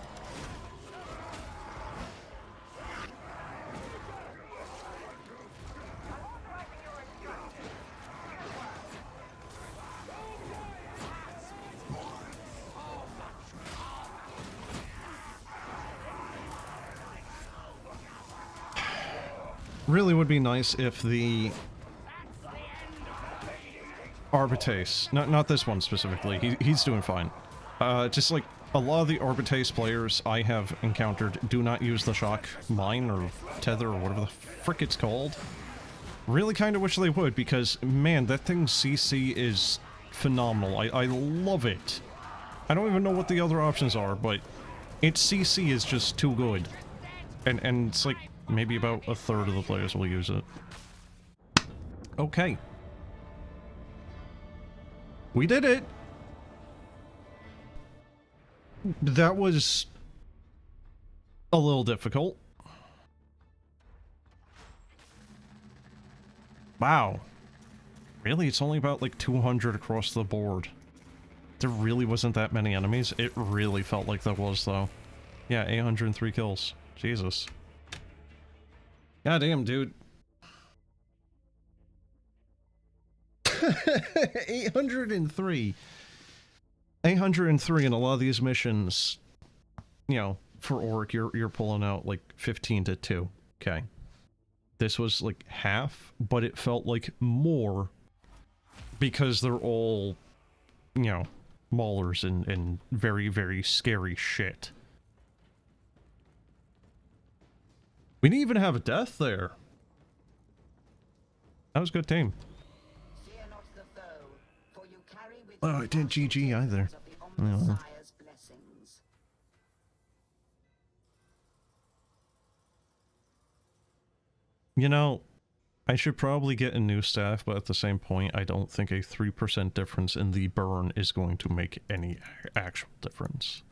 [SPEAKER 1] Really would be nice if the Arbitrace, not this one specifically, he's doing fine. Just like a lot of the Arbitrace players I have encountered do not use the shock mine or tether or whatever the frick it's called. Really kind of wish they would, because man, that thing's CC is phenomenal. I love it. I don't even know what the other options are, but its CC is just too good. And it's like maybe about a third of the players will use it. Okay. We did it! That was a little difficult. Wow. Really? It's only about like 200 across the board. There really wasn't that many enemies. It really felt like there was, though. Yeah, 803 kills. Jesus. Goddamn, dude. 803. 803 in a lot of these missions, you know, for Orc, you're pulling out like 15 to 2. Okay. This was like half, but it felt like more because they're all, you know, maulers and very, very scary shit. We didn't even have a death there. That was a good team.
[SPEAKER 3] Fear not the foe, for you carry with
[SPEAKER 1] Oh,
[SPEAKER 3] you
[SPEAKER 1] I didn't GG either.
[SPEAKER 3] of the
[SPEAKER 1] Oh, well.
[SPEAKER 3] Omnissiah's blessings.
[SPEAKER 1] You know, I should probably get a new staff, but at the same point, I don't think a 3% difference in the burn is going to make any actual difference.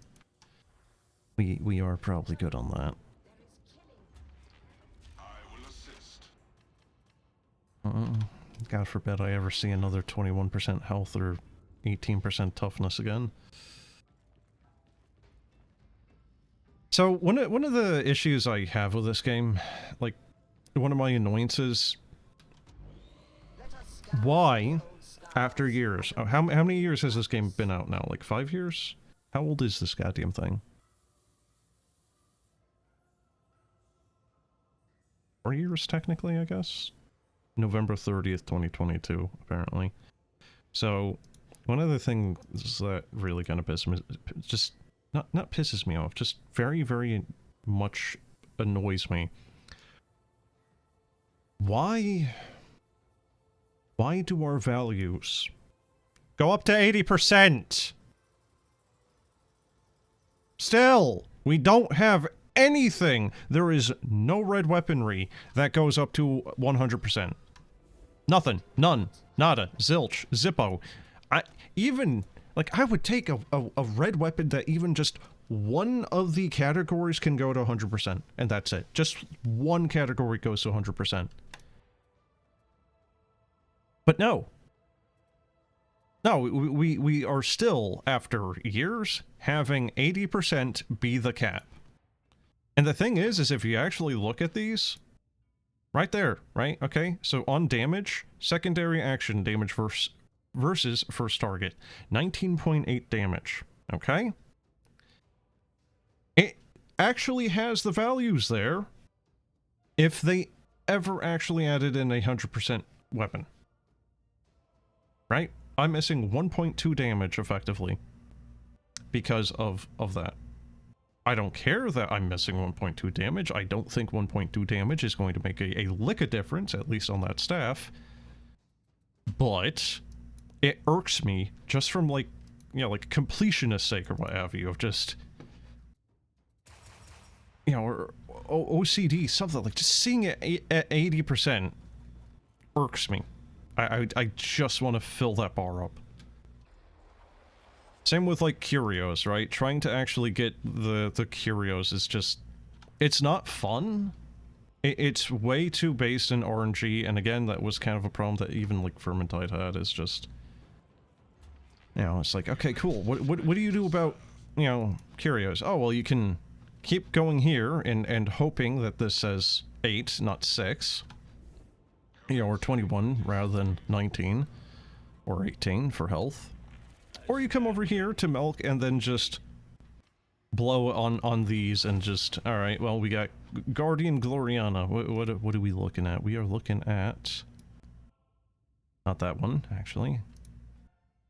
[SPEAKER 1] We are probably good on that. God forbid I ever see another 21% health or 18% toughness again. So one of the issues I have with this game, like one of my annoyances, why after years? How many years has this game been out now? Like 5 years? How old is this goddamn thing? 4 years technically, I guess. November 30th, 2022, apparently. So, one of the things that really kind of pisses me, just, not pisses me off, just very, very much annoys me. Why do our values go up to 80%? Still, we don't have anything. There is no red weaponry that goes up to 100%. Nothing. None. Nada. Zilch. Zippo. I would take a red weapon that even just one of the categories can go to 100%, and that's it. Just one category goes to 100%. But no. No, we are still, after years, having 80% be the cap. And the thing is if you actually look at these, right there, right? Okay, so on damage, secondary action damage versus first target, 19.8 damage, okay? It actually has the values there if they ever actually added in a 100% weapon. Right? I'm missing 1.2 damage, effectively, because of that. I don't care that I'm missing 1.2 damage. I don't think 1.2 damage is going to make a lick of difference, at least on that staff. But it irks me just from, like, you know, like completionist sake or what have you, of just, you know, or OCD, something like just seeing it at 80% irks me. I just want to fill that bar up. Same with, like, curios, right? Trying to actually get the curios is just... It's not fun. It's way too based in RNG, and again, that was kind of a problem that even, like, Vermintide had, is just... You know, it's like, okay, cool, what do you do about, you know, curios? Oh, well, you can keep going here and hoping that this says 8, not 6. You know, or 21 rather than 19. Or 18 for health. Or you come over here to milk and then just blow on these and just... Alright, well, we got Guardian Gloriana. What are we looking at? We are looking at... Not that one, actually.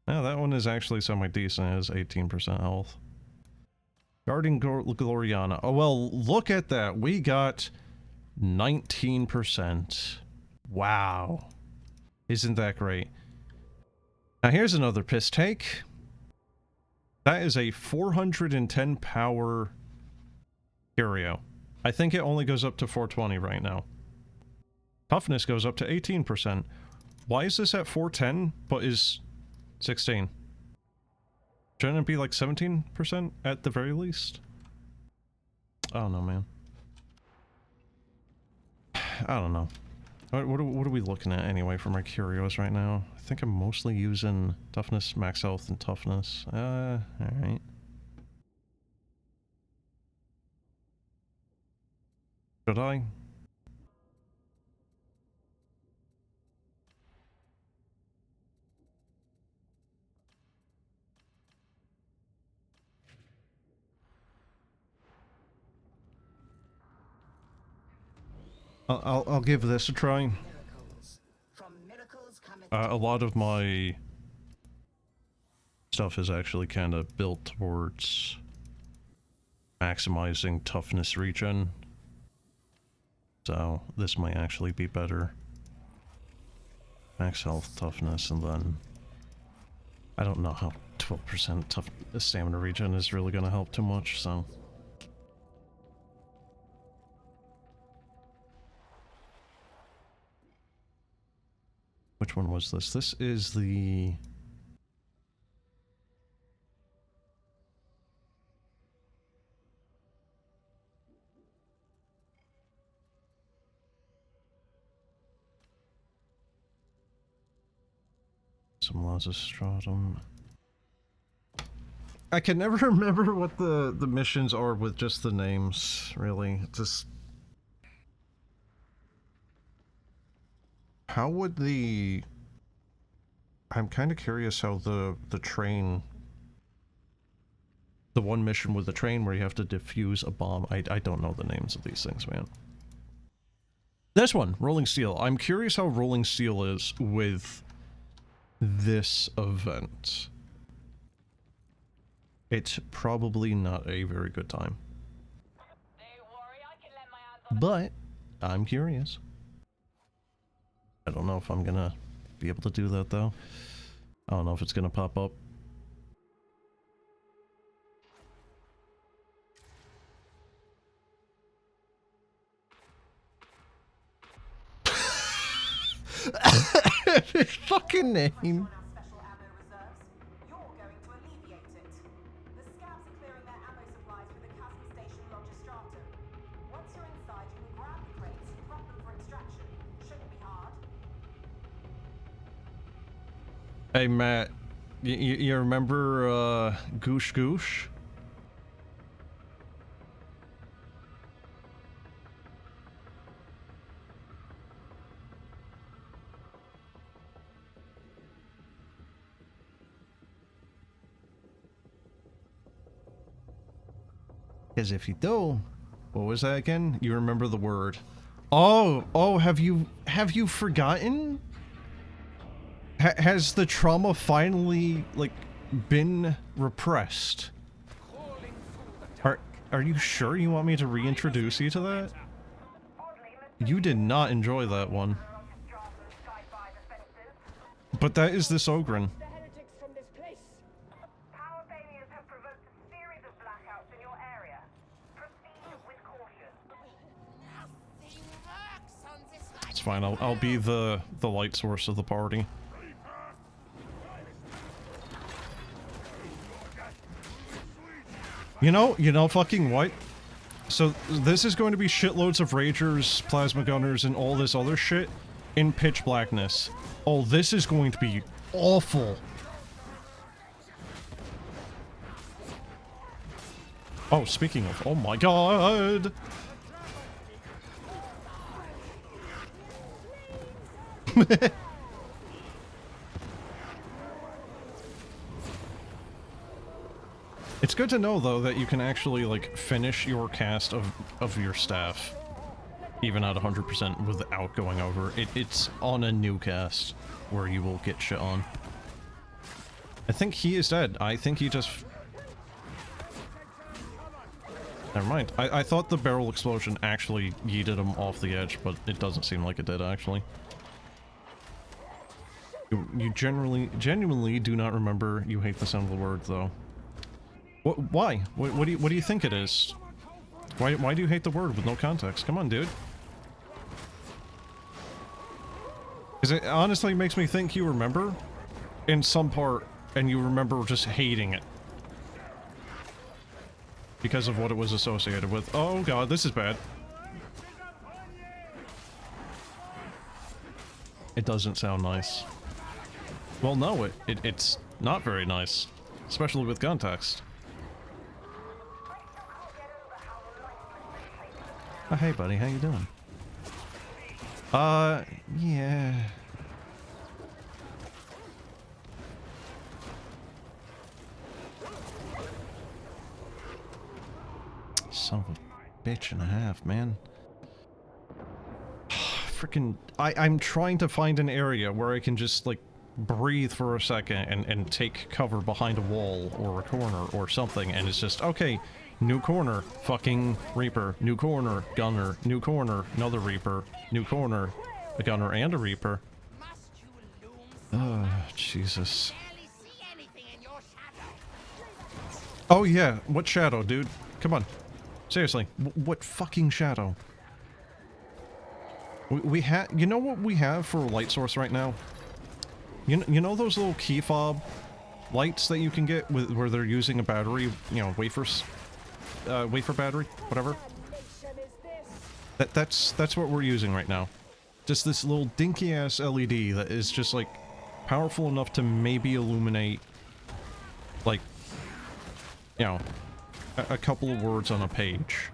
[SPEAKER 1] No, that one is actually semi-decent. It has 18% health. Guardian Gloriana. Oh, well, look at that. We got 19%. Wow. Isn't that great? Now here's another piss take. That is a 410 power curio. I think it only goes up to 420 right now. Toughness goes up to 18%. Why is this at 410 but is 16? Shouldn't it be like 17% at the very least? I don't know, man. I don't know. What are we looking at anyway for my curios right now? I think I'm mostly using toughness, max health, and toughness. Alright. Should I? I'll give this a try. A lot of my stuff is actually kind of built towards maximizing toughness regen. So this might actually be better. Max health, toughness, and then... I don't know how 12% tough stamina regen is really gonna help too much, so... Which one was this? This is the... Some Stratum. I can never remember what the missions are with just the names, really. Just... How would the... I'm kind of curious how the train... The one mission with the train where you have to defuse a bomb. I don't know the names of these things, man. This one, Rolling Steel. I'm curious how Rolling Steel is with this event. It's probably not a very good time. But I'm curious. I don't know if I'm gonna be able to do that though. I don't know if it's gonna pop up. His fucking name. Hey Matt, you remember Goosh Goosh? Because if you do, what was that again? You remember the word. Oh, have you forgotten? Has the trauma finally, like, been repressed? Are you sure you want me to reintroduce you to that? You did not enjoy that one. But that is the Zolgrim. It's fine, I'll be the light source of the party. You know fucking what? So this is going to be shitloads of Ragers, Plasma Gunners, and all this other shit in pitch blackness. Oh, this is going to be awful. Oh, speaking of, oh my god! It's good to know, though, that you can actually, like, finish your cast of your staff, even at 100% without going over. It's on a new cast, where you will get shit on. I think he is dead. I think he just... Never mind. I thought the barrel explosion actually yeeted him off the edge, but it doesn't seem like it did, actually. You genuinely do not remember you hate the sound of the word, though. Why? What do you think it is? Why do you hate the word with no context? Come on, dude. Because it honestly makes me think you remember in some part, and you remember just hating it. Because of what it was associated with. Oh god, this is bad. It doesn't sound nice. Well, no, it's not very nice. Especially with context. Oh, hey buddy, how you doing? Yeah. Son of a bitch and a half, man. Freaking... I'm trying to find an area where I can just, like, breathe for a second and take cover behind a wall or a corner or something, and it's just, okay, new corner, fucking Reaper, new corner, Gunner, new corner, another Reaper, new corner, a Gunner and a Reaper. Jesus.
[SPEAKER 2] Barely see anything in your shadow.
[SPEAKER 1] Oh yeah, what shadow, dude? Come on. Seriously, what fucking shadow? We have, you know what we have for a light source right now? You know those little key fob lights that you can get with where they're using a battery, you know, wafers, wafer battery, whatever. That's what we're using right now. Just this little dinky ass LED that is just like powerful enough to maybe illuminate, like, you know, a couple of words on a page.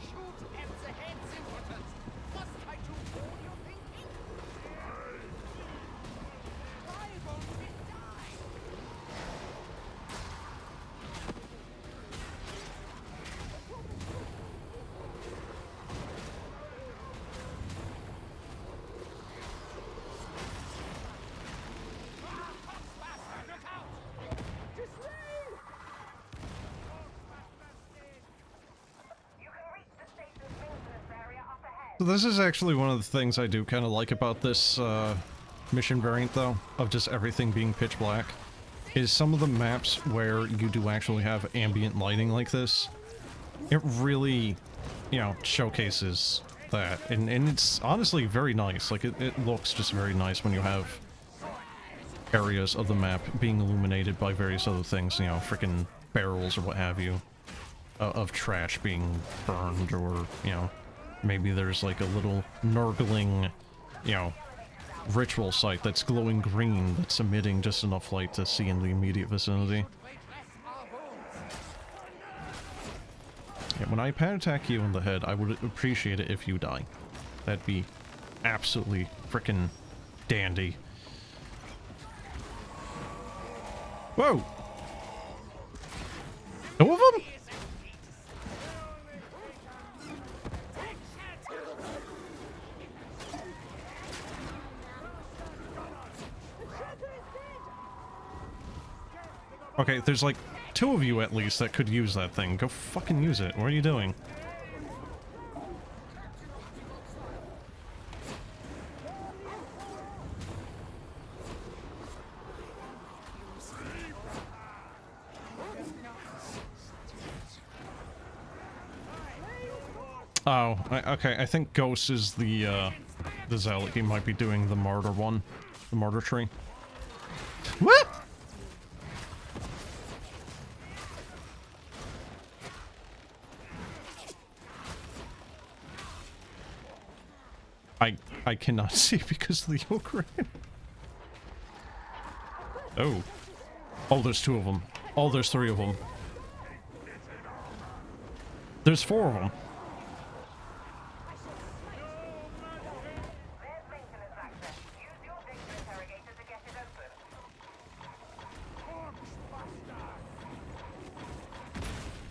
[SPEAKER 2] Shoot heads ahead, simpletons. Must I do all your thinking? Why won't it die? Foxmaster, look out!
[SPEAKER 3] You can reach the station's maintenance area up ahead.
[SPEAKER 1] So this is actually one of the things I do kind of like about this mission variant, though, of just everything being pitch black, is some of the maps where you do actually have ambient lighting like this. It really, you know, showcases that, and it's honestly very nice. Like, it looks just very nice when you have areas of the map being illuminated by various other things, you know, freaking barrels or what have you, of trash being burned, or, you know, maybe there's like a little Nurgling, you know, ritual site that's glowing green that's emitting just enough light to see in the immediate vicinity.
[SPEAKER 2] Wait less our bones.
[SPEAKER 1] Yeah, when I pad attack you in the head, I would appreciate it if you die. That'd be absolutely frickin' dandy. Whoa! Two of them? Okay, there's like two of you at least that could use that thing. Go fucking use it. What are you doing? Oh, okay, I think Ghost is the zealot. He might be doing the martyr one. The martyr tree. What? I cannot see because of the Zolgrim. Oh. Oh, there's two of them. Oh, there's three of them. There's four of them.
[SPEAKER 3] There's maintenance access. Use your data interrogator to get it open.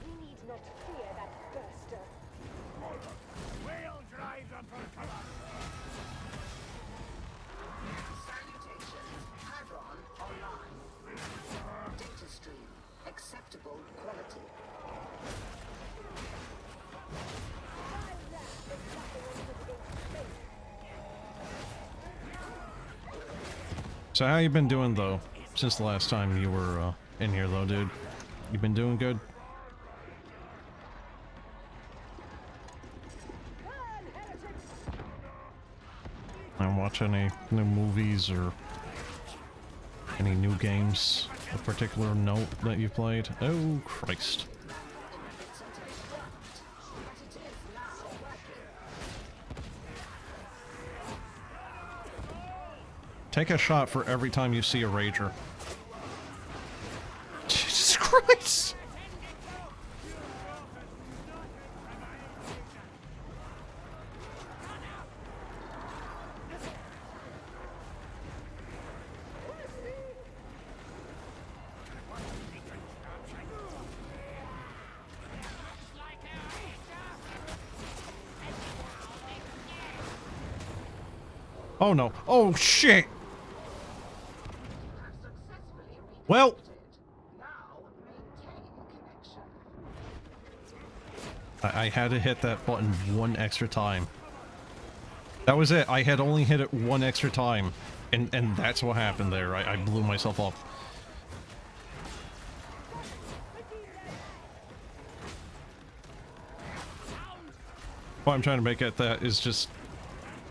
[SPEAKER 4] We need not fear that burster.
[SPEAKER 2] We'll drive them for cover.
[SPEAKER 3] Salutations. Hadron online. Data stream. Acceptable quality.
[SPEAKER 1] So how you been doing, though, since the last time you were in here, though, dude? You been doing good? And watch any new movies or any new games of particular note that you played? Oh, Christ. Take a shot for every time you see a Rager. Jesus Christ! Oh no. Oh shit!
[SPEAKER 3] Have successfully
[SPEAKER 1] Well,
[SPEAKER 3] reconnected. Now maintain connection.
[SPEAKER 1] I had to hit that button one extra time. That was it. I had only hit it one extra time. And that's what happened there. I blew myself up. What I'm trying to make at that is just...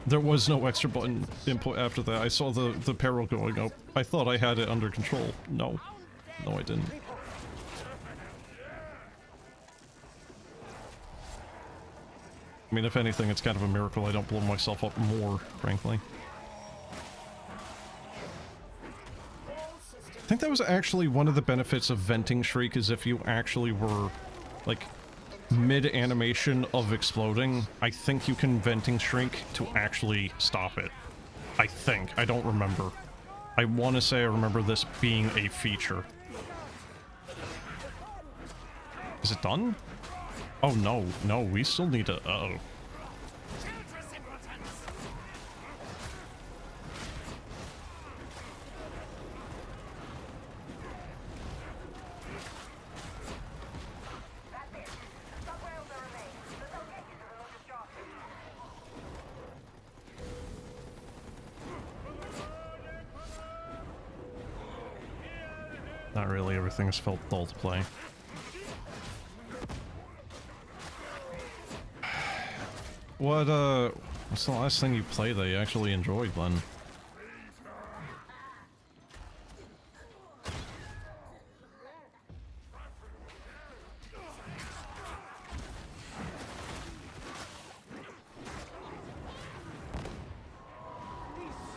[SPEAKER 1] There was no extra button input after that. I saw the peril going up. I thought I had it under control. No. No, I didn't. I mean, if anything, it's kind of a miracle I don't blow myself up more, frankly. I think that was actually one of the benefits of Venting Shriek, is if you actually were, like, mid-animation of exploding, I think you can Venting Shriek to actually stop it. I think. I don't remember. I want to say I remember this being a feature. Is it done? Oh no, no, we still need to... Uh-oh. Not really, everything's felt dull to play. What's the last thing you played that you actually enjoyed, then?
[SPEAKER 4] These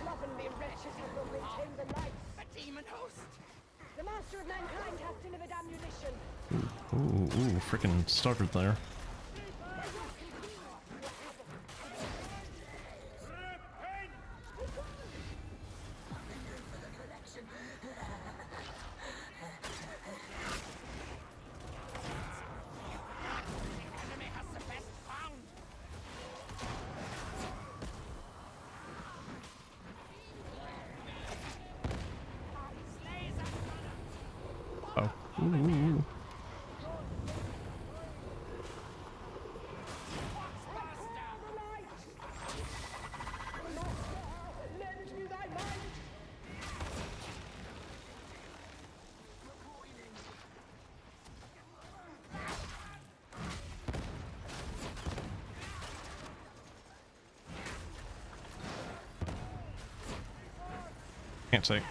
[SPEAKER 4] slovenly wretches have not maintained the lights.
[SPEAKER 2] A demon host!
[SPEAKER 4] The master of mankind has delivered ammunition.
[SPEAKER 1] Ooh, freaking stuttered there. Oh. Ooh.
[SPEAKER 4] Lend me thy might.
[SPEAKER 1] Can't say.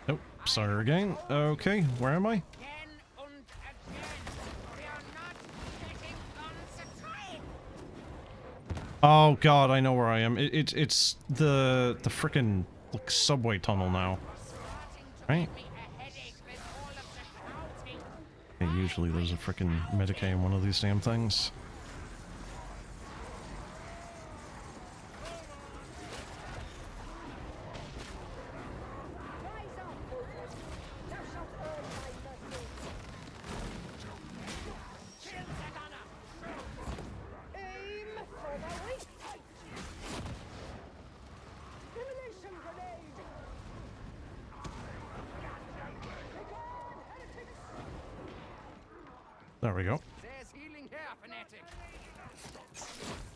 [SPEAKER 1] Nope. Sorry again. Okay, where am I?
[SPEAKER 2] Again and again. We are not getting on the train.
[SPEAKER 1] Oh god, I know where I am. It's the frickin' like subway tunnel now. Right?
[SPEAKER 2] Me a headache with all of the shouting.
[SPEAKER 1] Yeah, usually there's a frickin' Medicaid in one of these damn things.
[SPEAKER 4] Rise up, Zolgrim. Thou shalt earn thy mercy.
[SPEAKER 2] Shield the gunner.
[SPEAKER 4] Aim for the weak point. Illumination grenade. Begone, heretics.
[SPEAKER 1] There we go.
[SPEAKER 2] There's healing here, fanatic.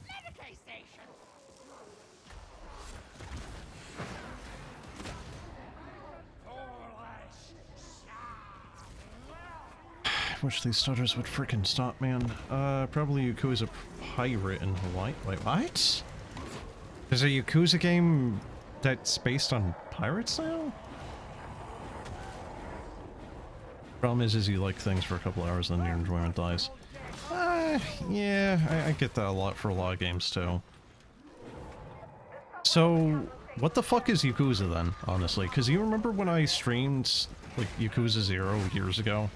[SPEAKER 2] Medicaid station.
[SPEAKER 1] I wish these stutters would frickin' stop, man. Probably Yakuza pirate in Hawaii. Wait, what? There's a Yakuza game that's based on pirates now? Problem is you like things for a couple hours and then your enjoyment dies. Yeah, I get that a lot for a lot of games too. So, what the fuck is Yakuza then, honestly? Because you remember when I streamed, like, Yakuza 0 years ago?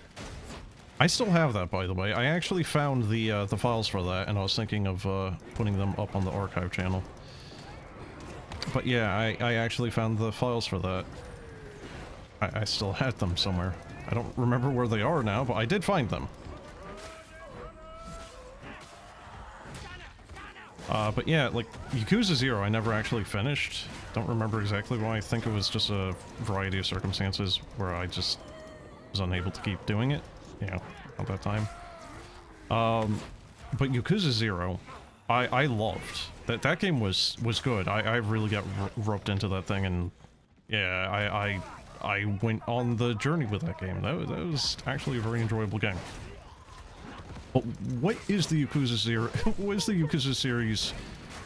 [SPEAKER 1] I still have that, by the way. I actually found the files for that, and I was thinking of putting them up on the archive channel. But yeah, I actually found the files for that. I still had them somewhere. I don't remember where they are now, but I did find them. But yeah, like, Yakuza 0 I never actually finished. Don't remember exactly why. I think it was just a variety of circumstances where I just was unable to keep doing it. You know, at that time. But Yakuza 0, I loved. That game was good. I really got roped into that thing, and yeah, I went on the journey with that game. That was actually a very enjoyable game. But what is the Yakuza series? What is the Yakuza series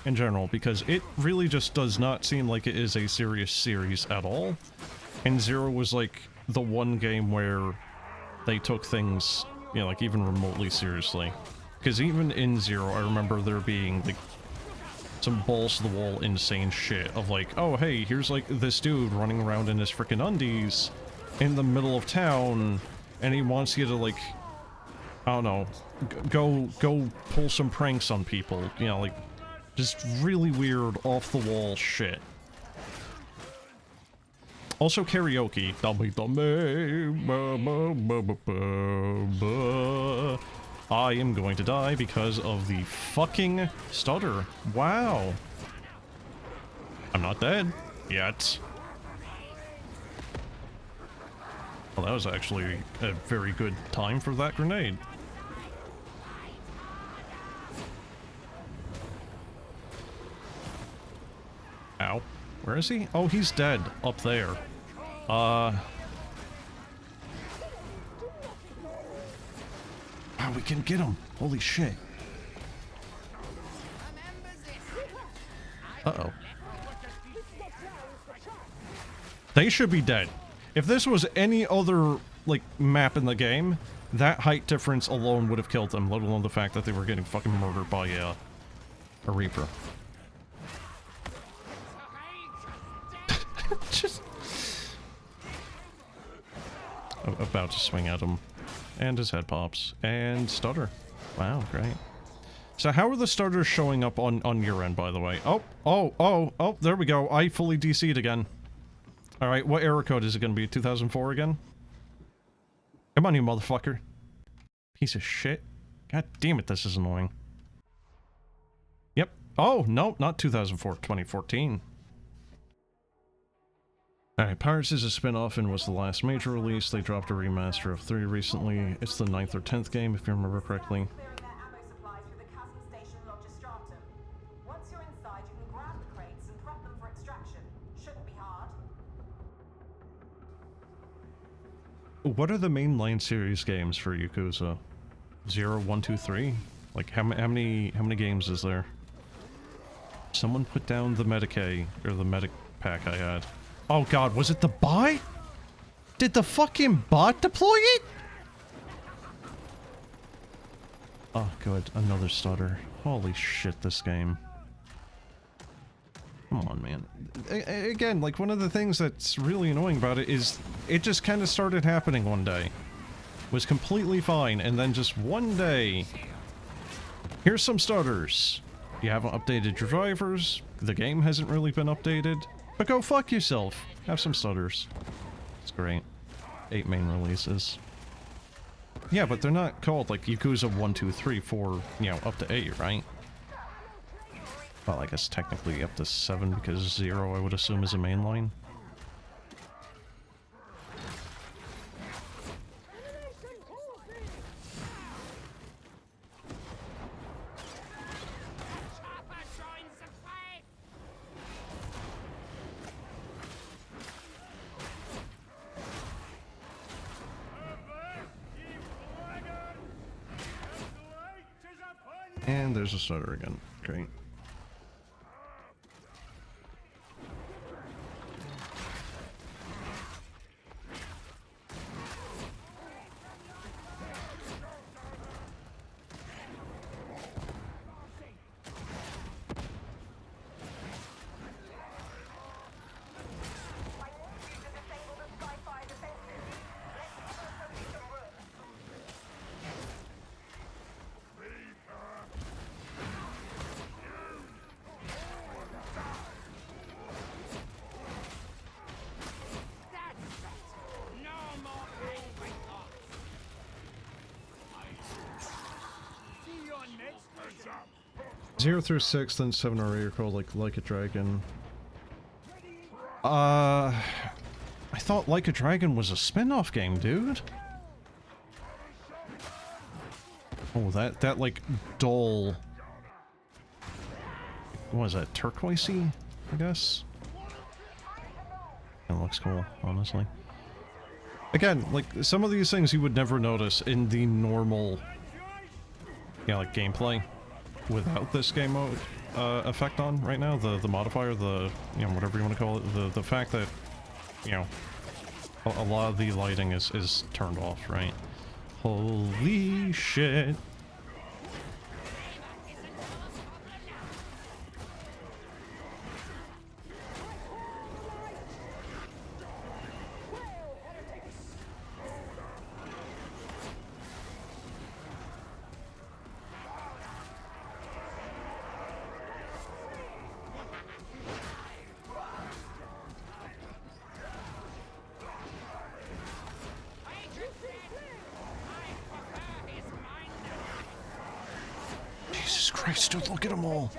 [SPEAKER 1] in general? Because it really just does not seem like it is a serious series at all. And 0 was like the one game where they took things, you know, like even remotely seriously. Because even in 0, I remember there being like some balls to the wall insane shit of like, oh hey, here's like this dude running around in his freaking undies in the middle of town, and he wants you to like, I don't know, go pull some pranks on people, you know, like just really weird off the wall shit. Also karaoke. I am going to die because of the fucking stutter. Wow. I'm not dead yet. Well, that was actually a very good time for that grenade. Ow. Where is he? Oh, he's dead. Up there. Wow, we can get him. Holy shit. Uh-oh. They should be dead. If this was any other, like, map in the game, that height difference alone would have killed them, let alone the fact that they were getting fucking murdered by, a Reaper. Just... about to swing at him. And his head pops. And stutter. Wow, great. So how are the stutters showing up on your end, by the way? Oh, there we go. I fully DC'd again. Alright, what error code is it gonna be? 2004 again? Come on, you motherfucker. Piece of shit. God damn it, this is annoying. Yep. Oh, no, not 2004, 2014. Alright, Pirates is a spin-off and was the last major release. They dropped a remaster of 3 recently. It's the 9th or 10th game, if you remember correctly. What are the mainline series games for Yakuza? 0, 1, 2, 3? Like, how many games is there? Someone put down the Medicae, or the Medic pack I had. Oh god, was it the bot? Did the fucking bot deploy it? Oh good, another stutter. Holy shit, this game. Come on, man. Again, like, one of the things that's really annoying about it is it just kind of started happening one day. Was completely fine, and then just one day, here's some stutters. You haven't updated your drivers, the game hasn't really been updated, but go fuck yourself. Have some stutters. It's great. 8 main releases. Yeah, but they're not called, like, Yakuza 1, 2, 3, 4, you know, up to 8, right? Well, I guess technically up to 7, because 0, I would assume, is a mainline. And there's a stutter again. Great. 0 through 6, then 7 or 8 are called like a Dragon. I thought Like a Dragon was a spin-off game, dude. Oh, that like dull. What was that? Turquoisey, I guess. It looks cool, honestly. Again, like some of these things you would never notice in the normal, like gameplay without this game mode effect on right now. The modifier, the whatever you want to call it, the fact that a lot of the lighting is turned off, right? Holy shit. Christ, dude, look at them all.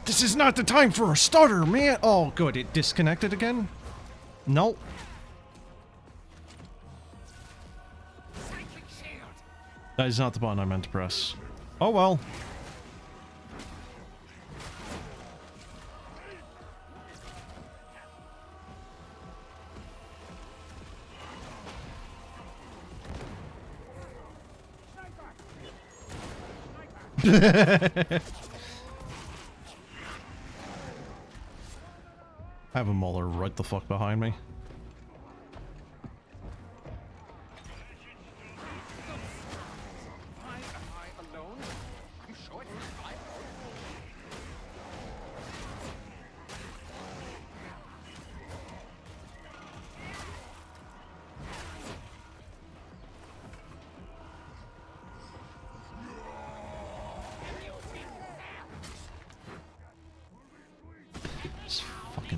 [SPEAKER 1] This is not the time for a starter, man. Oh, good. It disconnected again? Nope. That is not the button I meant to press. Oh, well. I have a Mauler right the fuck behind me.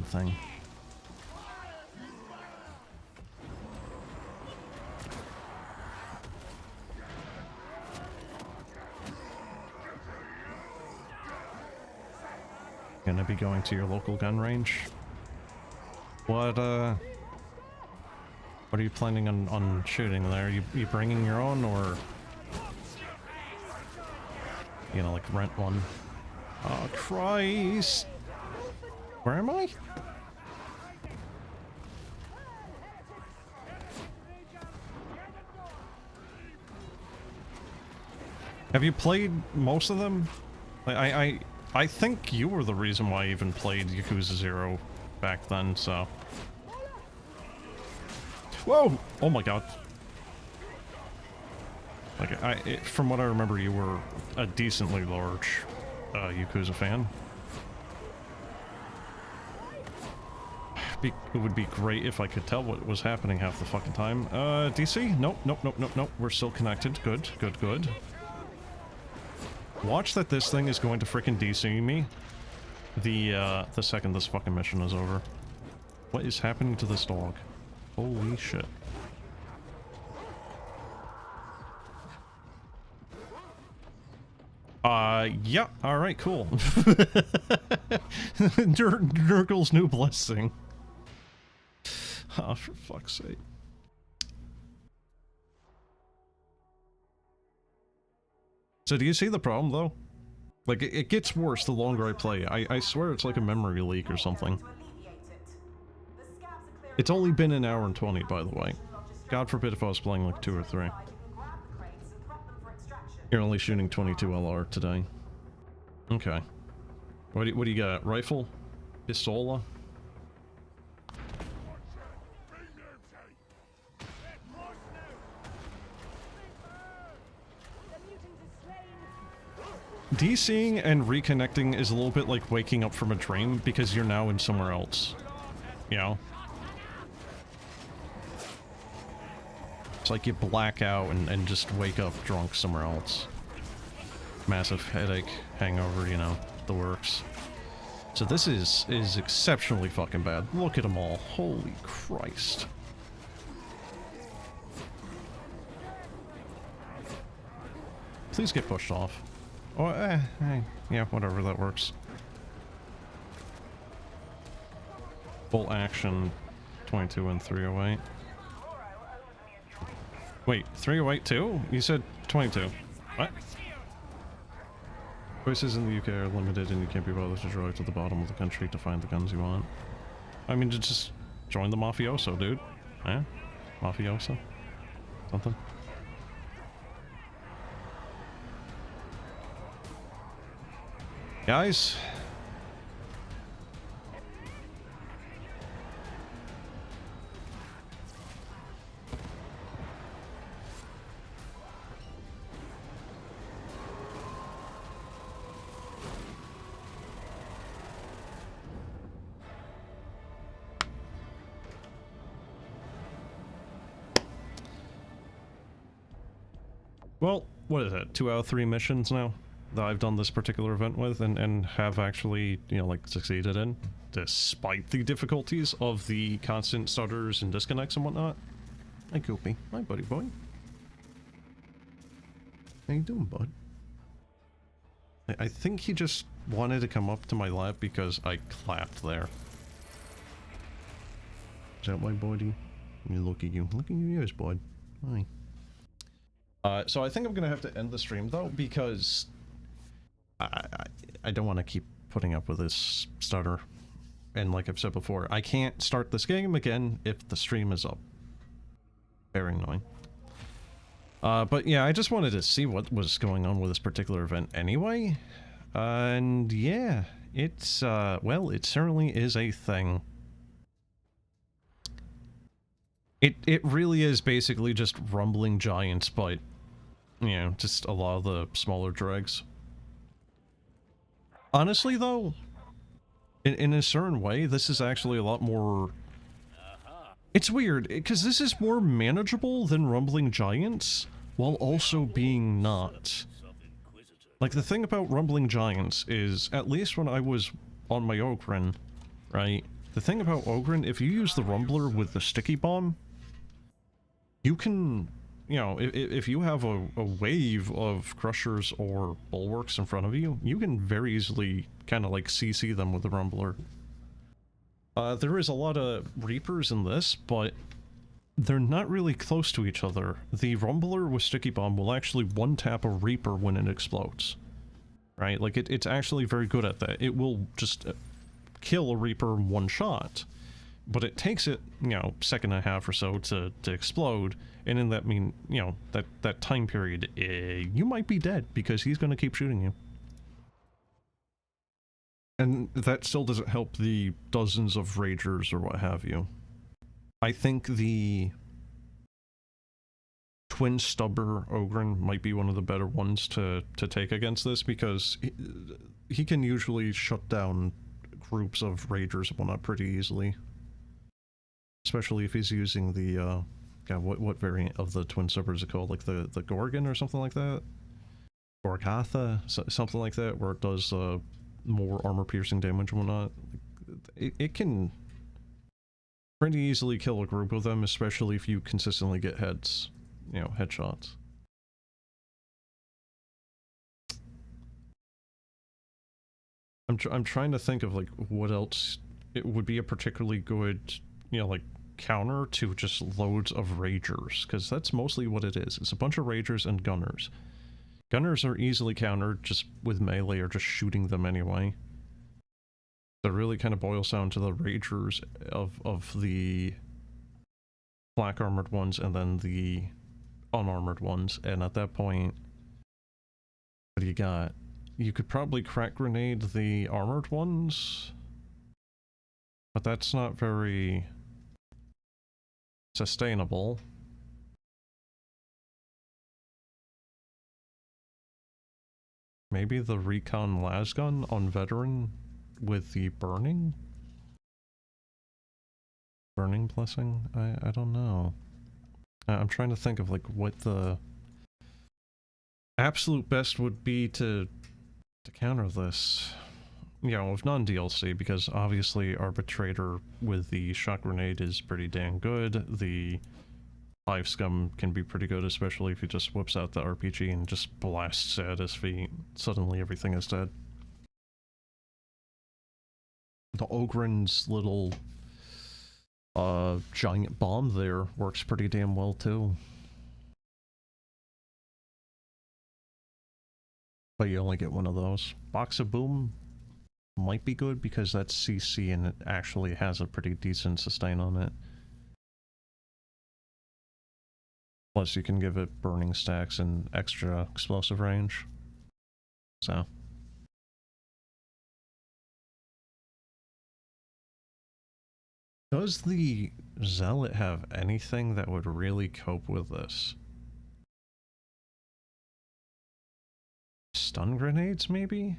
[SPEAKER 1] Thing. Gonna be going to your local gun range. What are you planning on shooting there? You bringing your own, or like rent one? Oh Christ! Where am I? Have you played most of them? I think you were the reason why I even played Yakuza 0 back then, so... Whoa! Oh my god. Like, from what I remember, you were a decently large Yakuza fan. It would be great if I could tell what was happening half the fucking time. DC? Nope, nope, nope, nope, nope. We're still connected. Good, good, good. Watch that this thing is going to frickin' DC me the second this fucking mission is over. What is happening to this dog? Holy shit. Yeah, alright, cool. Nurgles' new blessing. Ah, oh, for fuck's sake. So do you see the problem, though? Like, it gets worse the longer I play. I swear it's like a memory leak or something. It's only been an hour and 20, by the way. God forbid if I was playing like 2 or 3. You're only shooting 22 LR today. Okay. What do you got? Rifle? Pistola? DCing and reconnecting is a little bit like waking up from a dream because you're now in somewhere else. You know? It's like you black out and just wake up drunk somewhere else. Massive headache, hangover, you know, the works. So this is exceptionally fucking bad. Look at them all. Holy Christ. Please get pushed off. Oh, yeah, whatever, that works. Full action, 22 and 308. Wait, 308 too? You said 22. What? Choices in the UK are limited and you can't be bothered to drive to the bottom of the country to find the guns you want. I mean, just join the mafioso, dude. Eh? Mafioso? Something? Guys? Well, what is it? 2 out of 3 missions now that I've done this particular event with and have actually, you know, like, succeeded in, despite the difficulties of the constant stutters and disconnects and whatnot. Hi, Goopy. Hi, buddy boy. How you doing, bud? I think he just wanted to come up to my lap because I clapped there. Is that my buddy? Look at you. Look at your ears, bud. Hi. So I think I'm gonna have to end the stream though, because I don't want to keep putting up with this stutter. And like I've said before, I can't start this game again if the stream is up. Very annoying. But yeah, I just wanted to see what was going on with this particular event anyway. And yeah, it's, well, it certainly is a thing. It really is basically just rumbling giants, but, you know, just a lot of the smaller dregs. Honestly, though, in a certain way, this is actually a lot more... It's weird, because this is more manageable than Rumbling Giants, while also being not. Like, the thing about Rumbling Giants is, at least when I was on my Ogryn, right? The thing about Ogryn, if you use the Rumbler with the Sticky Bomb, you can, you know, if you have a wave of Crushers or Bulwarks in front of you, you can very easily kind of like CC them with the Rumbler. There is a lot of Reapers in this, but they're not really close to each other. The Rumbler with Sticky Bomb will actually one-tap a Reaper when it explodes. Right? Like, it's actually very good at that. It will just kill a Reaper in one shot. But it takes it, you know, second and a half or so to explode, and in that you know, that time period, you might be dead, because he's gonna keep shooting you. And that still doesn't help the dozens of Ragers or what have you. I think the Twin Stubber Ogryn might be one of the better ones to take against this, because he can usually shut down groups of Ragers and whatnot pretty easily. Especially if he's using the, God, what variant of the Twin Stubber is it called? Like the Gorgon or something like that? Gorgatha? Something like that, where it does more armor-piercing damage and whatnot. It can pretty easily kill a group of them, especially if you consistently get heads, you know, headshots. I'm trying to think of, like, what else it would be a particularly good, you know, like, counter to just loads of Ragers, because that's mostly what it is. It's a bunch of Ragers and Gunners. Gunners are easily countered just with melee or just shooting them anyway. So it really kind of boils down to the Ragers of the black armored ones and then the unarmored ones, and at that point, what do you got? You could probably crack grenade the armored ones, but that's not very sustainable. Maybe the recon lasgun on veteran with the burning blessing? I don't know. I'm trying to think of, like, what the absolute best would be to counter this. You know, of non-DLC, because obviously Arbitrator with the shot grenade is pretty damn good. The Hive Scum can be pretty good, especially if he just whips out the RPG and just blasts at his feet. Suddenly everything is dead. The Ogren's little giant bomb there works pretty damn well too. But you only get one of those. Box of Boom might be good because that's CC and it actually has a pretty decent sustain on it. Plus you can give it burning stacks and extra explosive range. So. Does the Zealot have anything that would really cope with this? Stun grenades, maybe?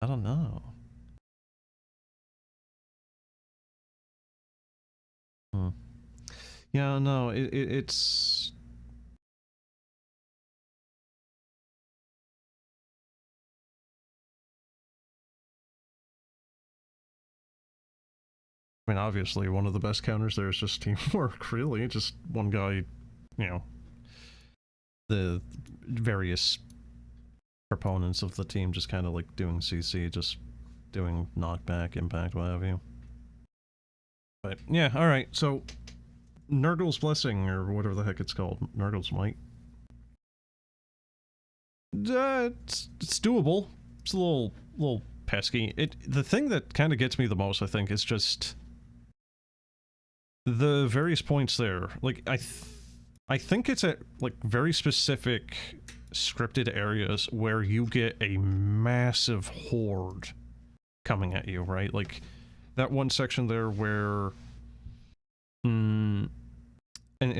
[SPEAKER 1] I don't know. Yeah, no, it's... I mean, obviously, one of the best counters there is just teamwork, really. Just one guy, you know, the various proponents of the team just kind of like doing CC, just doing knockback, impact, what have you. But yeah, alright, so Nurgles Blessing, or whatever the heck it's called, Nurgles Might. It's doable. It's a little pesky. The thing that kind of gets me the most, I think, is just the various points there. Like, I think it's at, like, very specific scripted areas where you get a massive horde coming at you, right? Like, that one section there where... in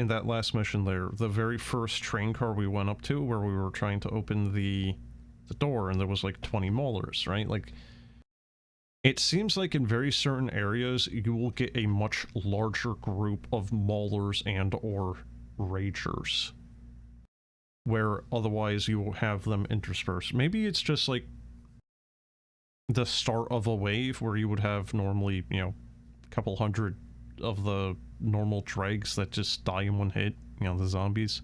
[SPEAKER 1] that last mission there, the very first train car we went up to, where we were trying to open the door, and there was, like, 20 maulers, right? Like, it seems like in very certain areas, you will get a much larger group of maulers and or ragers, where otherwise you will have them interspersed. Maybe it's just like the start of a wave where you would have normally, you know, a couple hundred of the normal dregs that just die in one hit, you know, the zombies.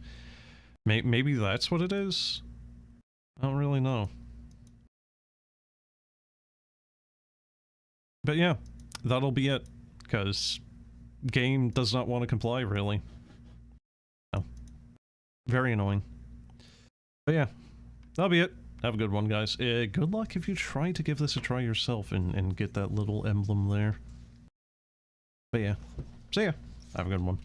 [SPEAKER 1] Maybe that's what it is? I don't really know. But yeah, that'll be it, because game does not want to comply, really. Oh. Very annoying. But yeah, that'll be it. Have a good one, guys. Good luck if you try to give this a try yourself and get that little emblem there. But yeah, see ya. Have a good one.